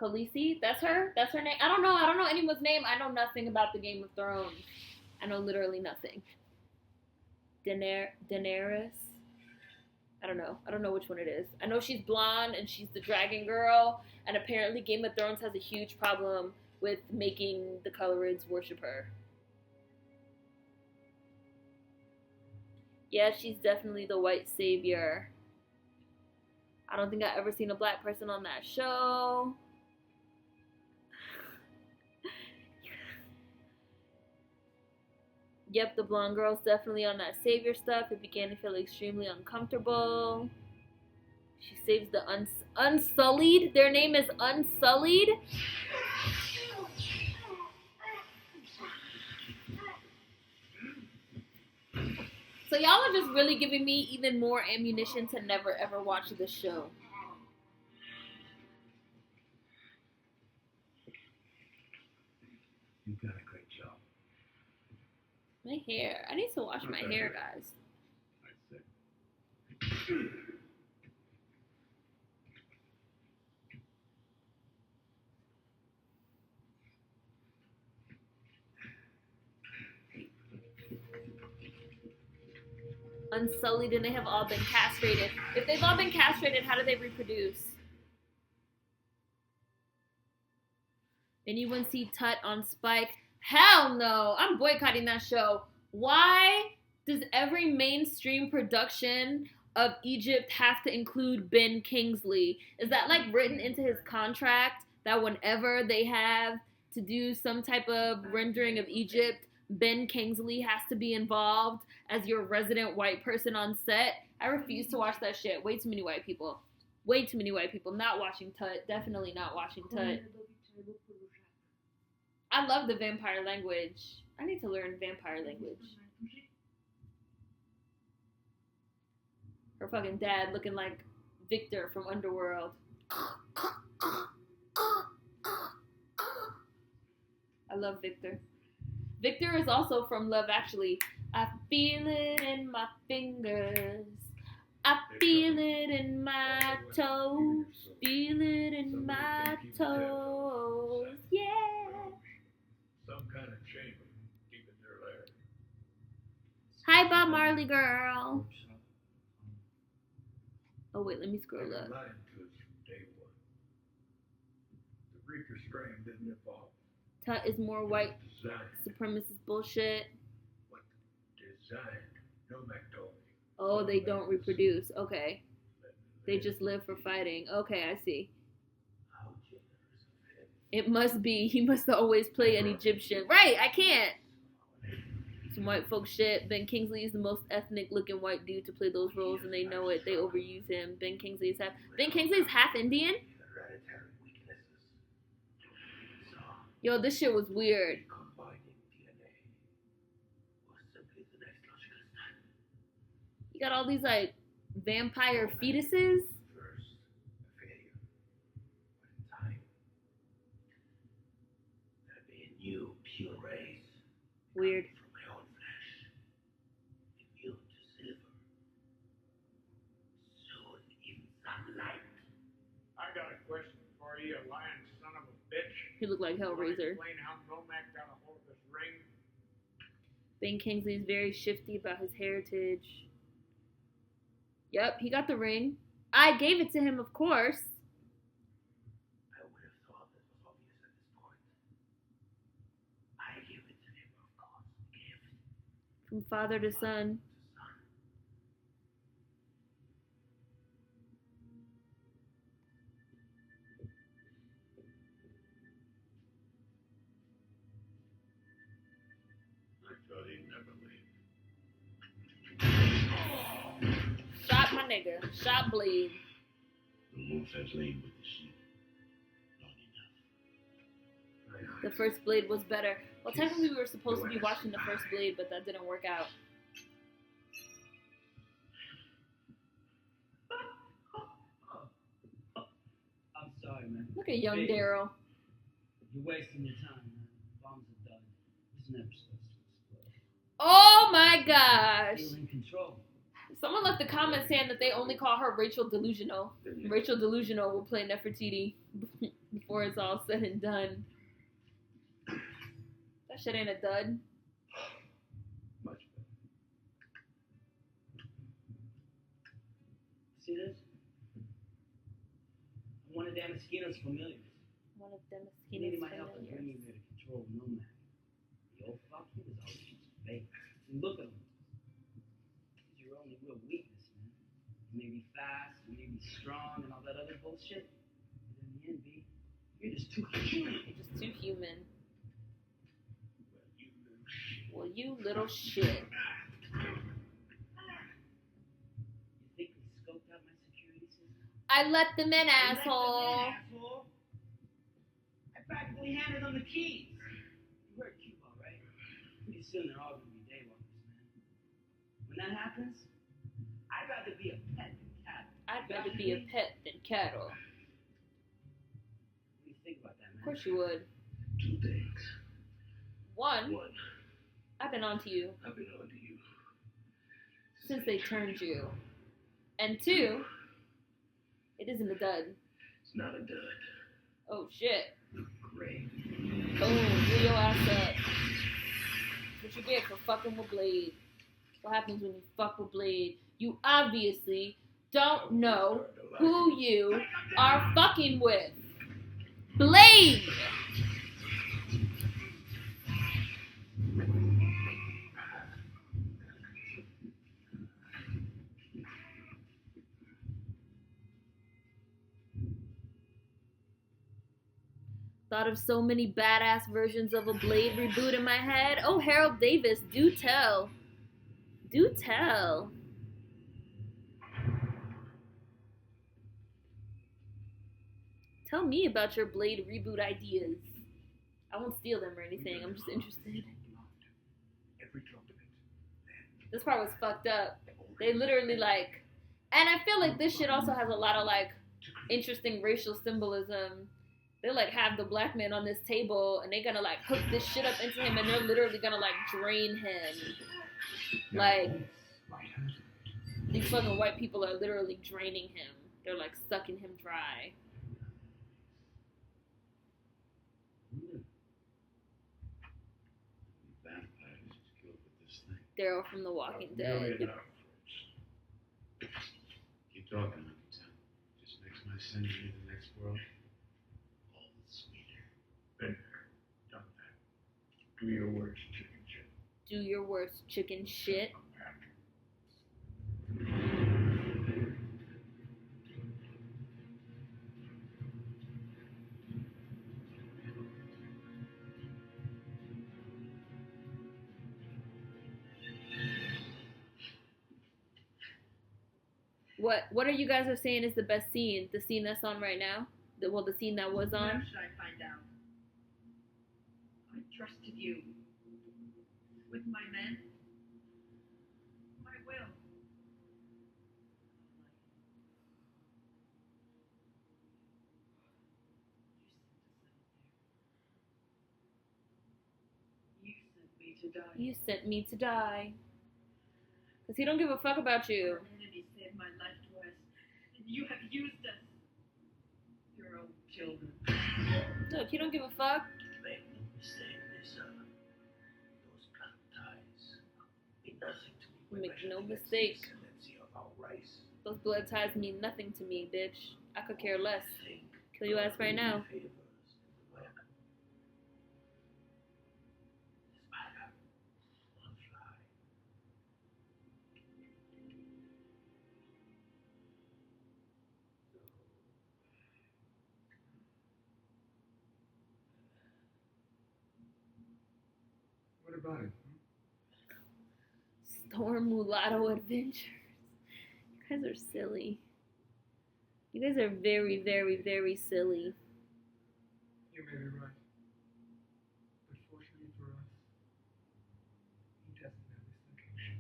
Khaleesi, that's her. That's her name. I don't know anyone's name. I know nothing about the Game of Thrones. I know literally nothing. Daenerys. I don't know. I don't know which one it is. I know she's blonde and she's the dragon girl. And apparently, Game of Thrones has a huge problem with making the colorids worship her. Yeah, she's definitely the white savior. I don't think I've ever seen a black person on that show. Yep, the blonde girl's definitely on that savior stuff. It began to feel extremely uncomfortable. She saves the Unsullied. Their name is Unsullied. So y'all are just really giving me even more ammunition to never ever watch this show. You got a great job. My hair. I need to wash my hair, guys. Unsullied, and they have all been castrated. If they've all been castrated, how do they reproduce? Anyone see Tut on Spike? Hell no! I'm boycotting that show. Why does every mainstream production of Egypt have to include Ben Kingsley? Is that like written into his contract that whenever they have to do some type of rendering of Egypt, Ben Kingsley has to be involved as your resident white person on set. I refuse to watch that shit. Way too many white people. Way too many white people. Not watching Tut. Definitely not watching Tut. I love the vampire language. I need to learn vampire language. Her fucking dad looking like Victor from Underworld. I love Victor. Victor is also from Love Actually. I feel it in my fingers. I feel it in my toes. Feel it in my toes. Yeah. Some kind of chamber. Keep it there later. Hi, Bob Marley girl. Oh, wait, let me I've scroll been up. lying to us from day one. The Reaper strain didn't evolve. Tut is more white Designed. supremacist bullshit. What? Designed. No McDowell. Oh, they don't reproduce. Okay. They just live for fighting. Okay, I see. It must be. He must always play an Egyptian. Right, I can't. Some white folk shit. Ben Kingsley is the most ethnic looking white dude to play those roles, and they know it. They overuse him. Ben Kingsley is half Indian? Yo, this shit was weird. You got all these like vampire fetuses. Weird. I got a question for you, lying son of a bitch. He looked like Hellraiser. Explain how Nomak got a hold of this ring. Ben Kingsley is very shifty about his heritage. Yep, he got the ring. I gave it to him, of course. I would have thought this was obvious at this point. I give it to him, of course. Gift. From father to son. I thought he'd never leave. Shot my nigga. Shot Blade. The wolf has lain with the sheep. Not enough. The first Blade was better. Well, technically we were supposed to be watching the first Blade, but that didn't work out. I'm sorry, man. Look at young Hey, Daryl. You're wasting your time, man. Bombs are done. It's never supposed to explode. Oh my gosh. Feel in control. Someone left a comment saying that they only call her Rachel Delusional. Rachel Delusional will play Nefertiti before it's all said and done. That shit ain't a dud. Much better. See this? One of them mosquitoes familiars. One of them He is needed my help in familiar. bringing her to control Nomad. The old fuck, he was always just fake. And look at him. He's your only real weakness, man. You may be fast, you may be strong, and all that other bullshit. But in the end, B, you're just too human. You're just too human. Well, you little shit. Well, you little shit. You think we scoped out my security system? I let them in, asshole. Asshole. I practically handed them the keys. You heard Cuba, right? Pretty soon they're all gonna be daywalkers, man. When that happens, I'd rather be a pet than cat. I'd rather be a pet than cattle. What do you think about that, man? Of course you would. Two things. One, One, I've been on to you I've been on to you. since they turned you. And two, it isn't a dud. It's not a dud. Oh shit. Great. Boom, blew your ass up. What you get for fucking with Blade? What happens when you fuck with Blade? You obviously don't know who you are fucking with. Blade! Thought of so many badass versions of a Blade reboot in my head. Oh, Harold Davis, do tell. Do tell. Tell me about your Blade reboot ideas. I won't steal them or anything. I'm just interested. Every drop of it. This part was fucked up. They literally like, and I feel like this shit also has a lot of like interesting racial symbolism. They like have the black man on this table and they're gonna like hook this shit up into him and they're literally gonna like drain him. Like these fucking white people are literally draining him. They're like sucking him dry. Vampires was killed with this thing. Daryl from The Walking Dead. Keep talking, Monkey Town. Just makes my sending you to the next world all the sweeter. Been there, done that. Do your worst chicken shit. Do your worst chicken shit. I'm back. What are you guys are saying is the best scene? The scene that's on right now? The scene that was Where on? should I find out? I trusted you. With my men. My will. You sent me to die. You sent me to die. Because he don't give a fuck about you. Our enemy saved my life twice, and you have used us. Your own children. Look, he don't give a fuck. Make no mistake, Lisa. Those black ties mean nothing to me. Make no mistake. Excellency of our race. Those blood ties mean nothing to me, bitch. I could care less. Think Kill your ass right now. favors in the work. Spider, one fly. What about it? Storm Mulatto Adventures. You guys are silly. You guys are very, very, very silly. You may be right. But fortunately for us, he doesn't know this location.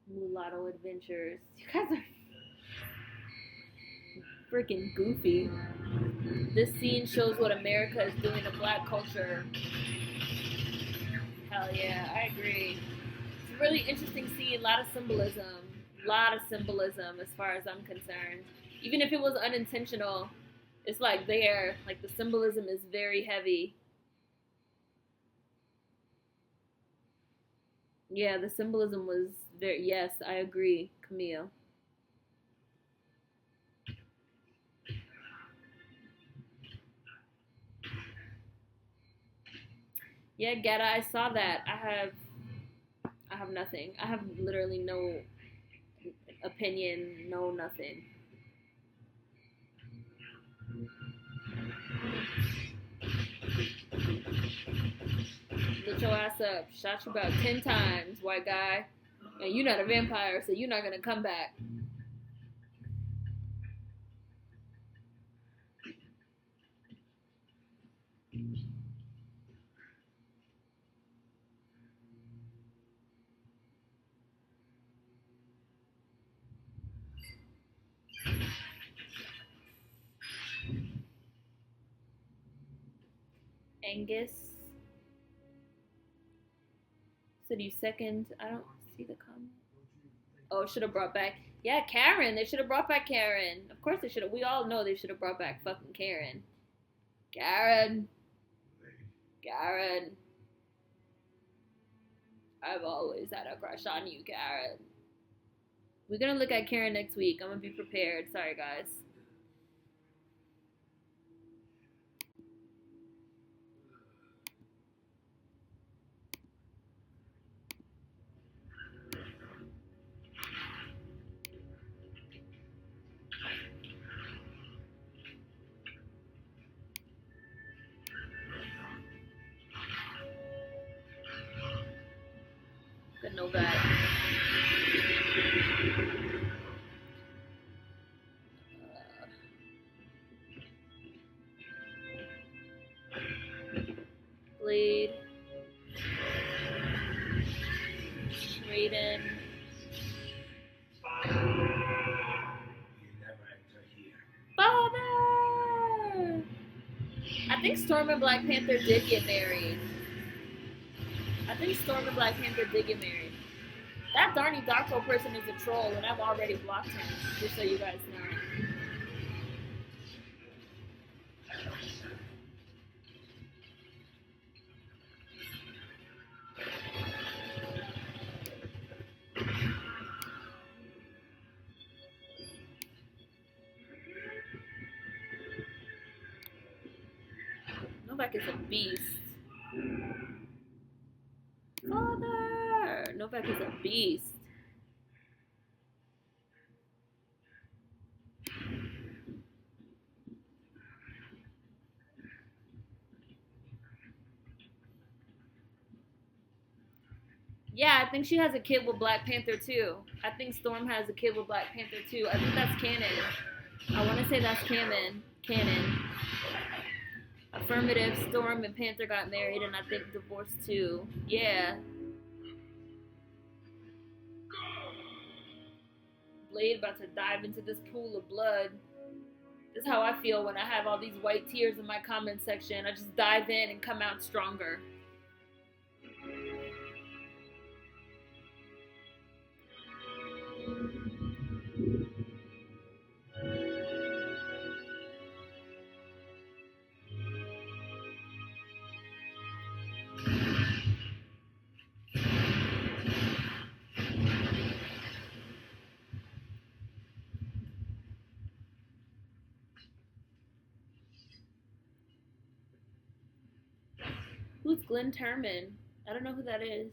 Mulatto Adventures. You guys are freaking goofy. This scene shows what America is doing to black culture. Hell yeah, I agree. It's a really interesting scene, a lot of symbolism. A lot of symbolism as far as I'm concerned. Even if it was unintentional, it's like there. Like the symbolism is very heavy. Yeah, the symbolism was very, yes, I agree, Camille. Yeah, Getta, I saw that. I have nothing. I have literally no opinion, no nothing. Lit your ass up. Shot you about 10 times, white guy. And you're not a vampire, so you're not gonna come back. Angus. Said you second. I don't see the comment. Oh, should have brought back. Yeah, Karen. They should have brought back Karen. Of course they should have. We all know they should have brought back fucking Karen. Karen. Karen. I've always had a crush on you, Karen. We're gonna look at Karen next week. I'm gonna be prepared. Sorry, guys. Good Novak. Blade. Raiden. You never enter here. Father! I think Storm and Black Panther did get married. That Darnie Darko person is a troll, and I've already blocked him, just so you guys know. Novak is a beast. Father! Novak is a beast. Yeah, I think she has a kid with Black Panther too. I think Storm has a kid with Black Panther too. I think that's canon. I want to say that's canon. Affirmative. Storm and Panther got married, and I think divorced too. Yeah. Blade about to dive into this pool of blood. This is how I feel when I have all these white tears in my comment section. I just dive in and come out stronger. Who's Glenn Turman? I don't know who that is.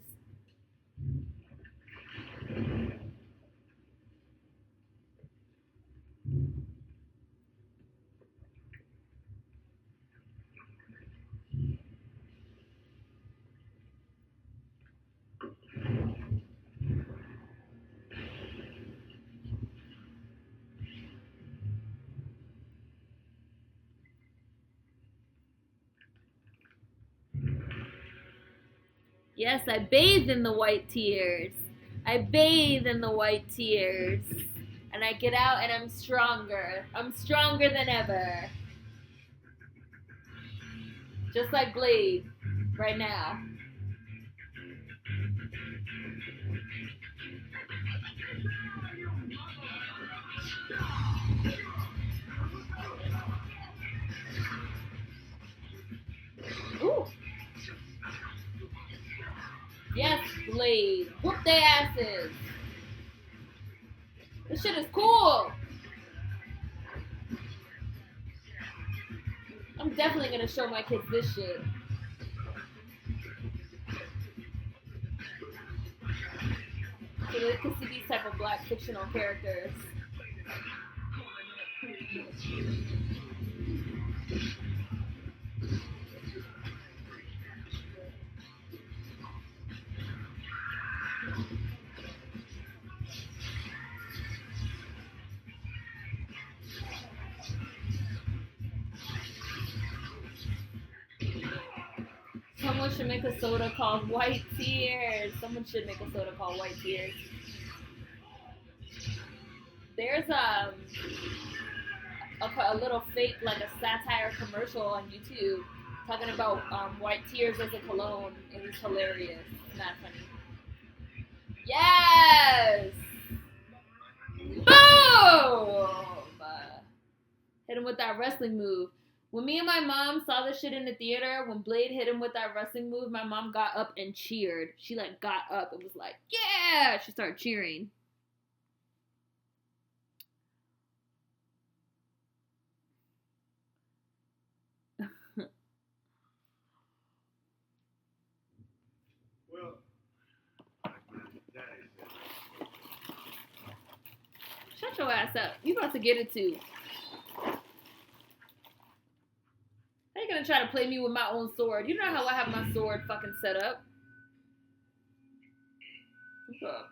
Yes, I bathe in the white tears. I bathe in the white tears. And I get out and I'm stronger. I'm stronger than ever. Just like Blade right now. Ooh. Yes, Blade. Whoop their asses. This shit is cool. I'm definitely gonna show my kids this shit. So they can see these type of black fictional characters. Someone should make a soda called White Tears. Someone should make a soda called White Tears. There's a little fake, like a satire commercial on YouTube talking about white tears as a cologne. It was hilarious. It's not funny. Yes! Boom! Hit him with that wrestling move. When me and my mom saw this shit in the theater, when Blade hit him with that wrestling move, my mom got up and cheered. She like got up and was like, yeah! She started cheering. Well, Shut your ass up. You about to get it too. How you gonna try to play me with my own sword? You know how I have my sword fucking set up. What's up?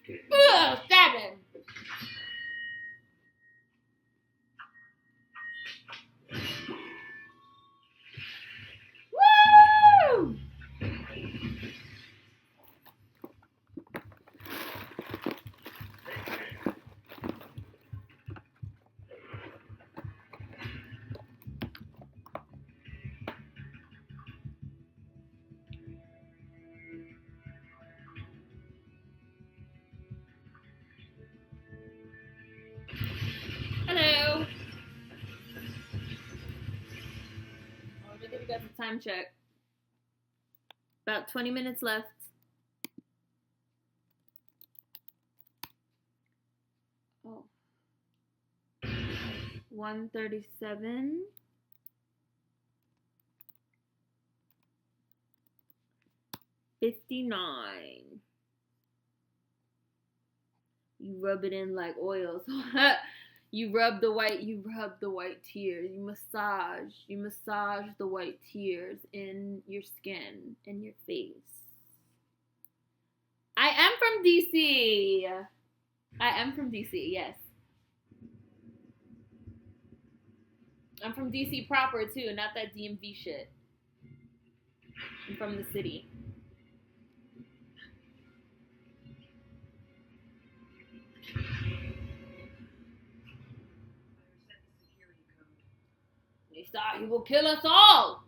Ugh, stab him. Woo! Hello. Oh, I think we got the time check. About 20 minutes left. Oh. 1:37. 59. You rub it in like oil. You rub the white tears. You massage the white tears in your skin, in your face. I am from DC. Yes. I'm from DC proper too, not that DMV shit. I'm from the city. They thought he will kill us all.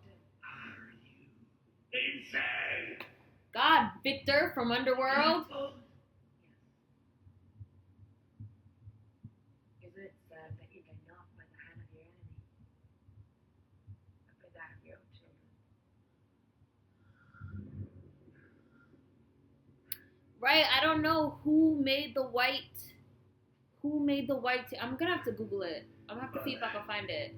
Insane! God, Victor from Underworld. Isn't it sad that you get knocked by the hand of your enemy? But by that of your own children. Right, I don't know who made the white. I'm gonna have to Google it. I'm gonna have to see if I can find it.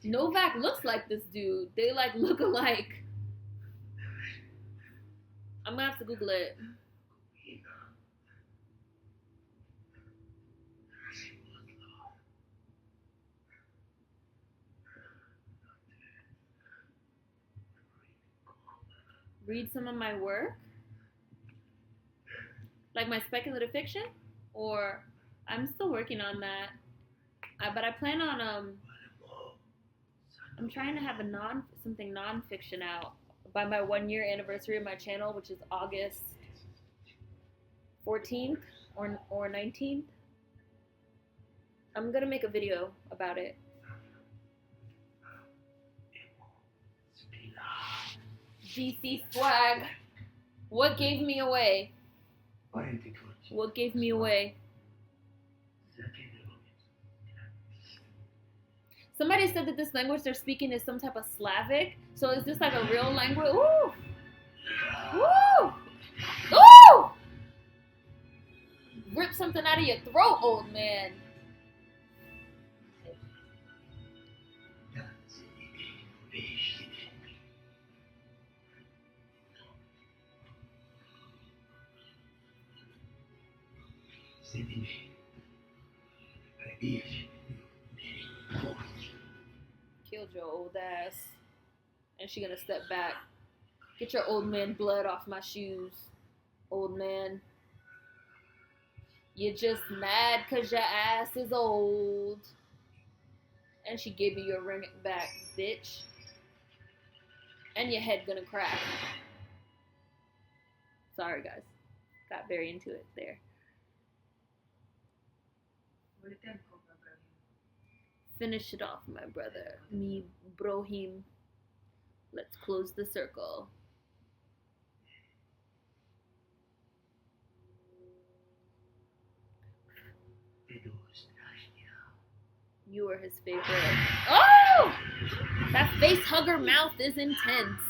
Novak looks like this dude. They like look alike. I'm gonna have to Google it. Read some of my work, like my speculative fiction, or I'm still working on that. But I plan on I'm trying to have something nonfiction out by my 1 year anniversary of my channel, which is August 14th or 19th. I'm gonna make a video about it. DC swag. What gave me away? What gave me away? Somebody said that this language they're speaking is some type of Slavic. So is this like a real language? Ooh! Woo! Ooh! Rip something out of your throat, old man. Killed your old ass. And she gonna step back. Get your old man blood off my shoes, old man. You're just mad cause your ass is old. And she gave you your ring back, bitch. And your head gonna crack. Sorry, guys. Got very into it there. Finish it off, my brother. Me, Brohim. Let's close the circle. You were his favorite. Oh! That face hugger mouth is intense.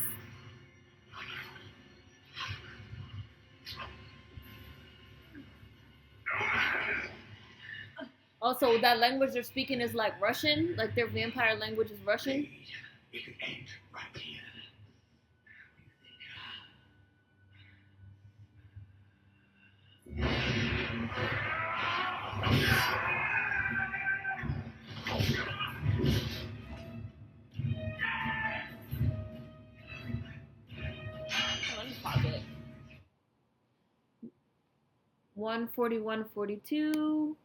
Also, that language they're speaking is like Russian. Like their vampire language is Russian. It could end right here. 141.42.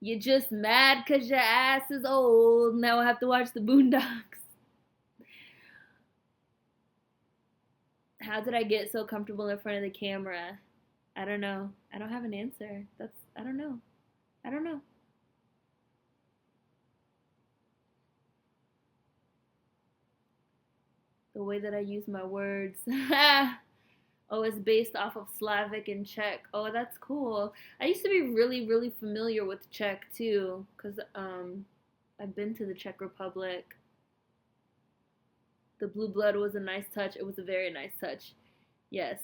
You're just mad because your ass is old. Now I have to watch the Boondocks. How did I get so comfortable in front of the camera? I don't know. I don't have an answer. I don't know. I don't know. The way that I use my words. Oh, it's based off of Slavic and Czech. Oh, that's cool. I used to be really, really familiar with Czech too, because I've been to the Czech Republic. The Blue Blood was a nice touch. It was a very nice touch. Yes.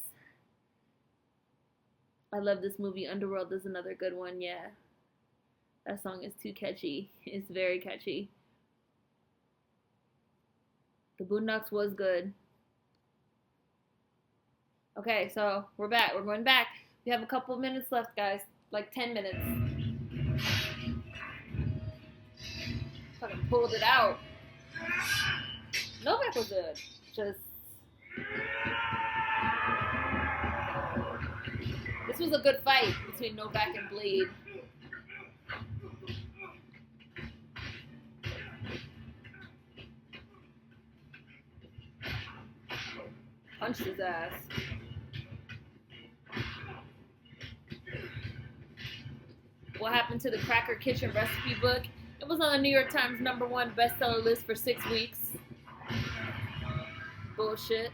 I love this movie. Underworld is another good one, yeah. That song is too catchy. It's very catchy. The Boondocks was good. Okay, so we're back. We're going back. We have a couple minutes left, guys. Like 10 minutes. Fucking pulled it out. Novak was good. Just. This was a good fight between Novak and Blade. Punched his ass. What happened to the Cracker Kitchen recipe book? It was on the New York Times #1 bestseller list for 6 weeks. Bullshit.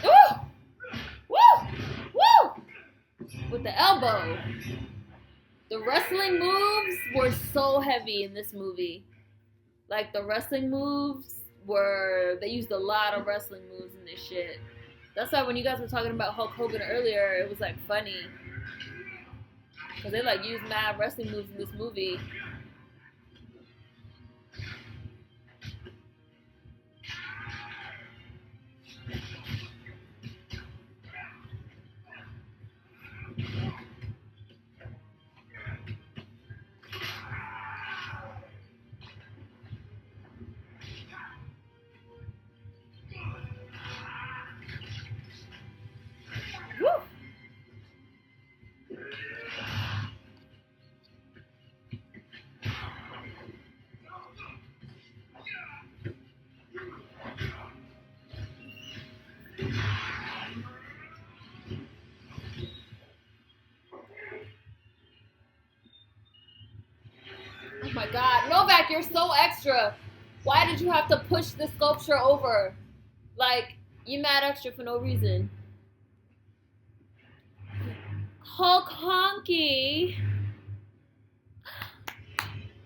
Ooh! Woo! Woo! With the elbow. The wrestling moves were so heavy in this movie. Like, the wrestling moves they used a lot of wrestling moves in this shit. That's why when you guys were talking about Hulk Hogan earlier, it was, like, funny. Because they, like, used mad wrestling moves in this movie. Woo! Oh my god. Novak, you're so extra. Why did you have to push the sculpture over? Like, you mad extra for no reason. Hulk Honky.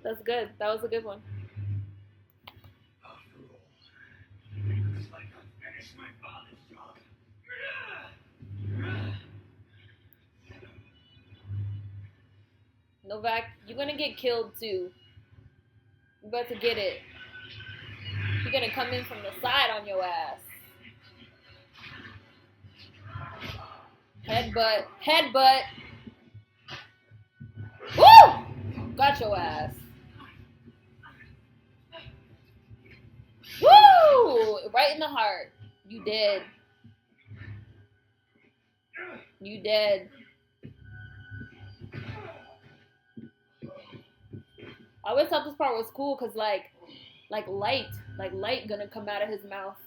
That's good. That was a good one. After all, it looks like I finished my father's job. Novak, you're gonna get killed too. You're about to get it. You're gonna come in from the side on your ass. Headbutt. Headbutt. Woo! Got your ass. Woo! Right in the heart. You dead. You dead. I always thought this part was cool because like light gonna come out of his mouth.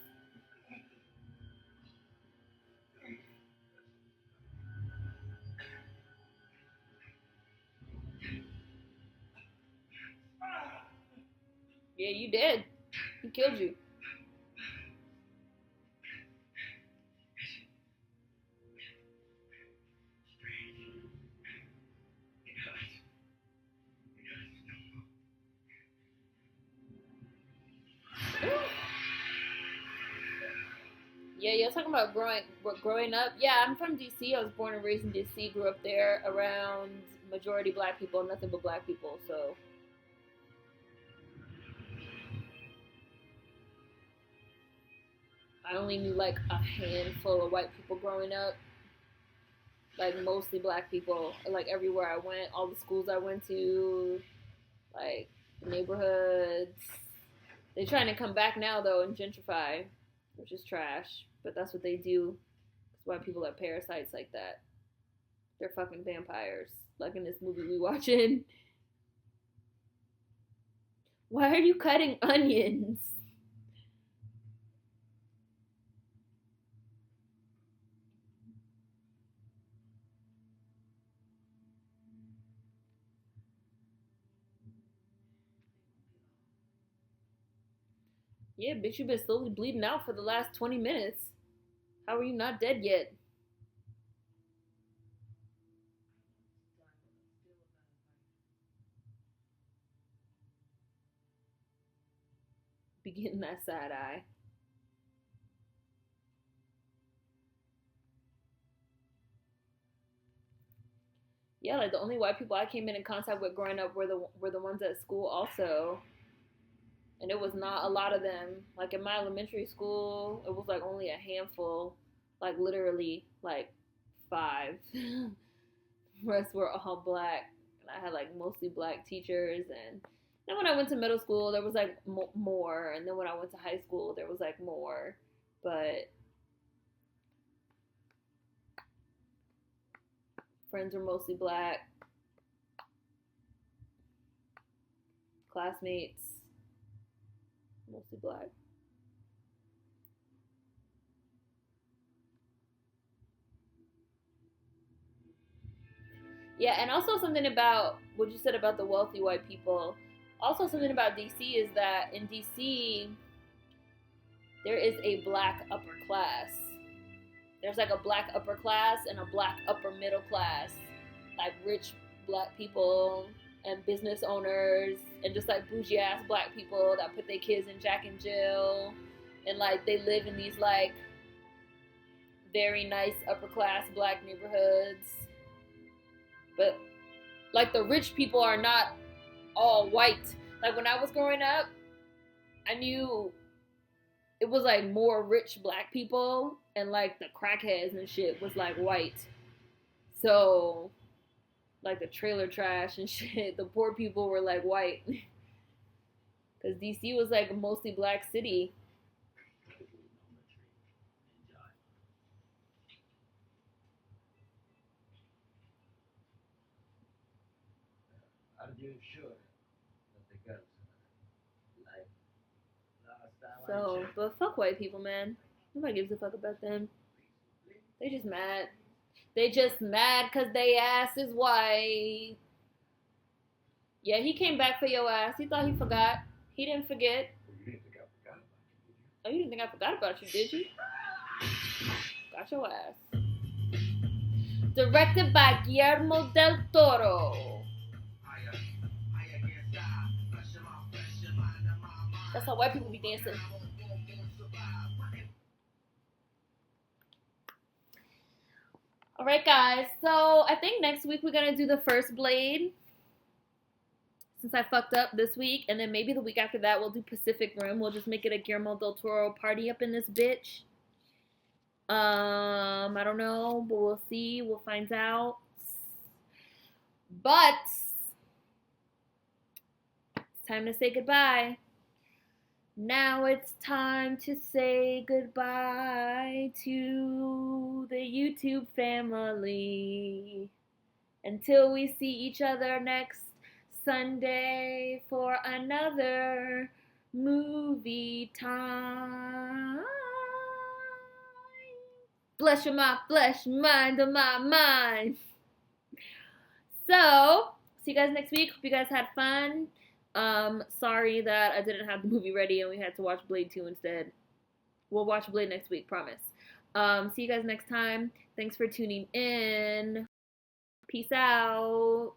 Yeah, you did. He killed you. you're talking about growing up. Yeah, I'm from DC. I was born and raised in DC. Grew up there around majority black people, nothing but black people. So I only knew like a handful of white people growing up. Like mostly black people. Like everywhere I went, all the schools I went to, like neighborhoods. They're trying to come back now though and gentrify, which is trash. But that's what they do. That's why people are parasites like that. They're fucking vampires. Like in this movie we watching. Why are you cutting onions? Yeah, bitch, you've been slowly bleeding out for the last 20 minutes. How are you not dead yet? Be getting that side eye. Yeah, like the only white people I came in contact with growing up were the ones at school also, and it was not a lot of them. Like in my elementary school, it was like only a handful, like literally like five. The rest were all black, and I had like mostly black teachers. And then when I went to middle school, there was like more, and then when I went to high school, there was like more, but friends were mostly black. Classmates, mostly black. Yeah, and also something about what you said about the wealthy white people. Also, something about DC is that in DC, there is a black upper class. There's like a black upper class and a black upper middle class. Like rich black people and business owners and just like bougie ass black people that put their kids in Jack and Jill. And like they live in these like very nice upper class black neighborhoods. But like the rich people are not all white. Like when I was growing up, I knew it was like more rich black people and like the crackheads and shit was like white. So like the trailer trash and shit, the poor people were like white. Cause DC was like a mostly black city. Are you sure that the girls like last time So, but fuck white people, man. Nobody gives a fuck about them. They just mad. They just mad cause they ass is white. Yeah, he came back for your ass. He thought he forgot. He didn't forget. Well, you didn't think I forgot about you, did you? Oh, you didn't think I forgot about you, did you? Got your ass. Directed by Guillermo del Toro. That's how white people be dancing. Alright, guys. So I think next week we're going to do the first Blade. Since I fucked up this week. And then maybe the week after that we'll do Pacific Rim. We'll just make it a Guillermo del Toro party up in this bitch. I don't know. But we'll see. We'll find out. But it's time to say goodbye. Now it's time to say goodbye to the YouTube family. Until we see each other next Sunday for another movie time. Bless your mind, bless your mind, of my mind. So, see you guys next week. Hope you guys had fun. Sorry that I didn't have the movie ready and we had to watch Blade 2 instead. We'll watch Blade next week, promise. See you guys next time. Thanks for tuning in. Peace out.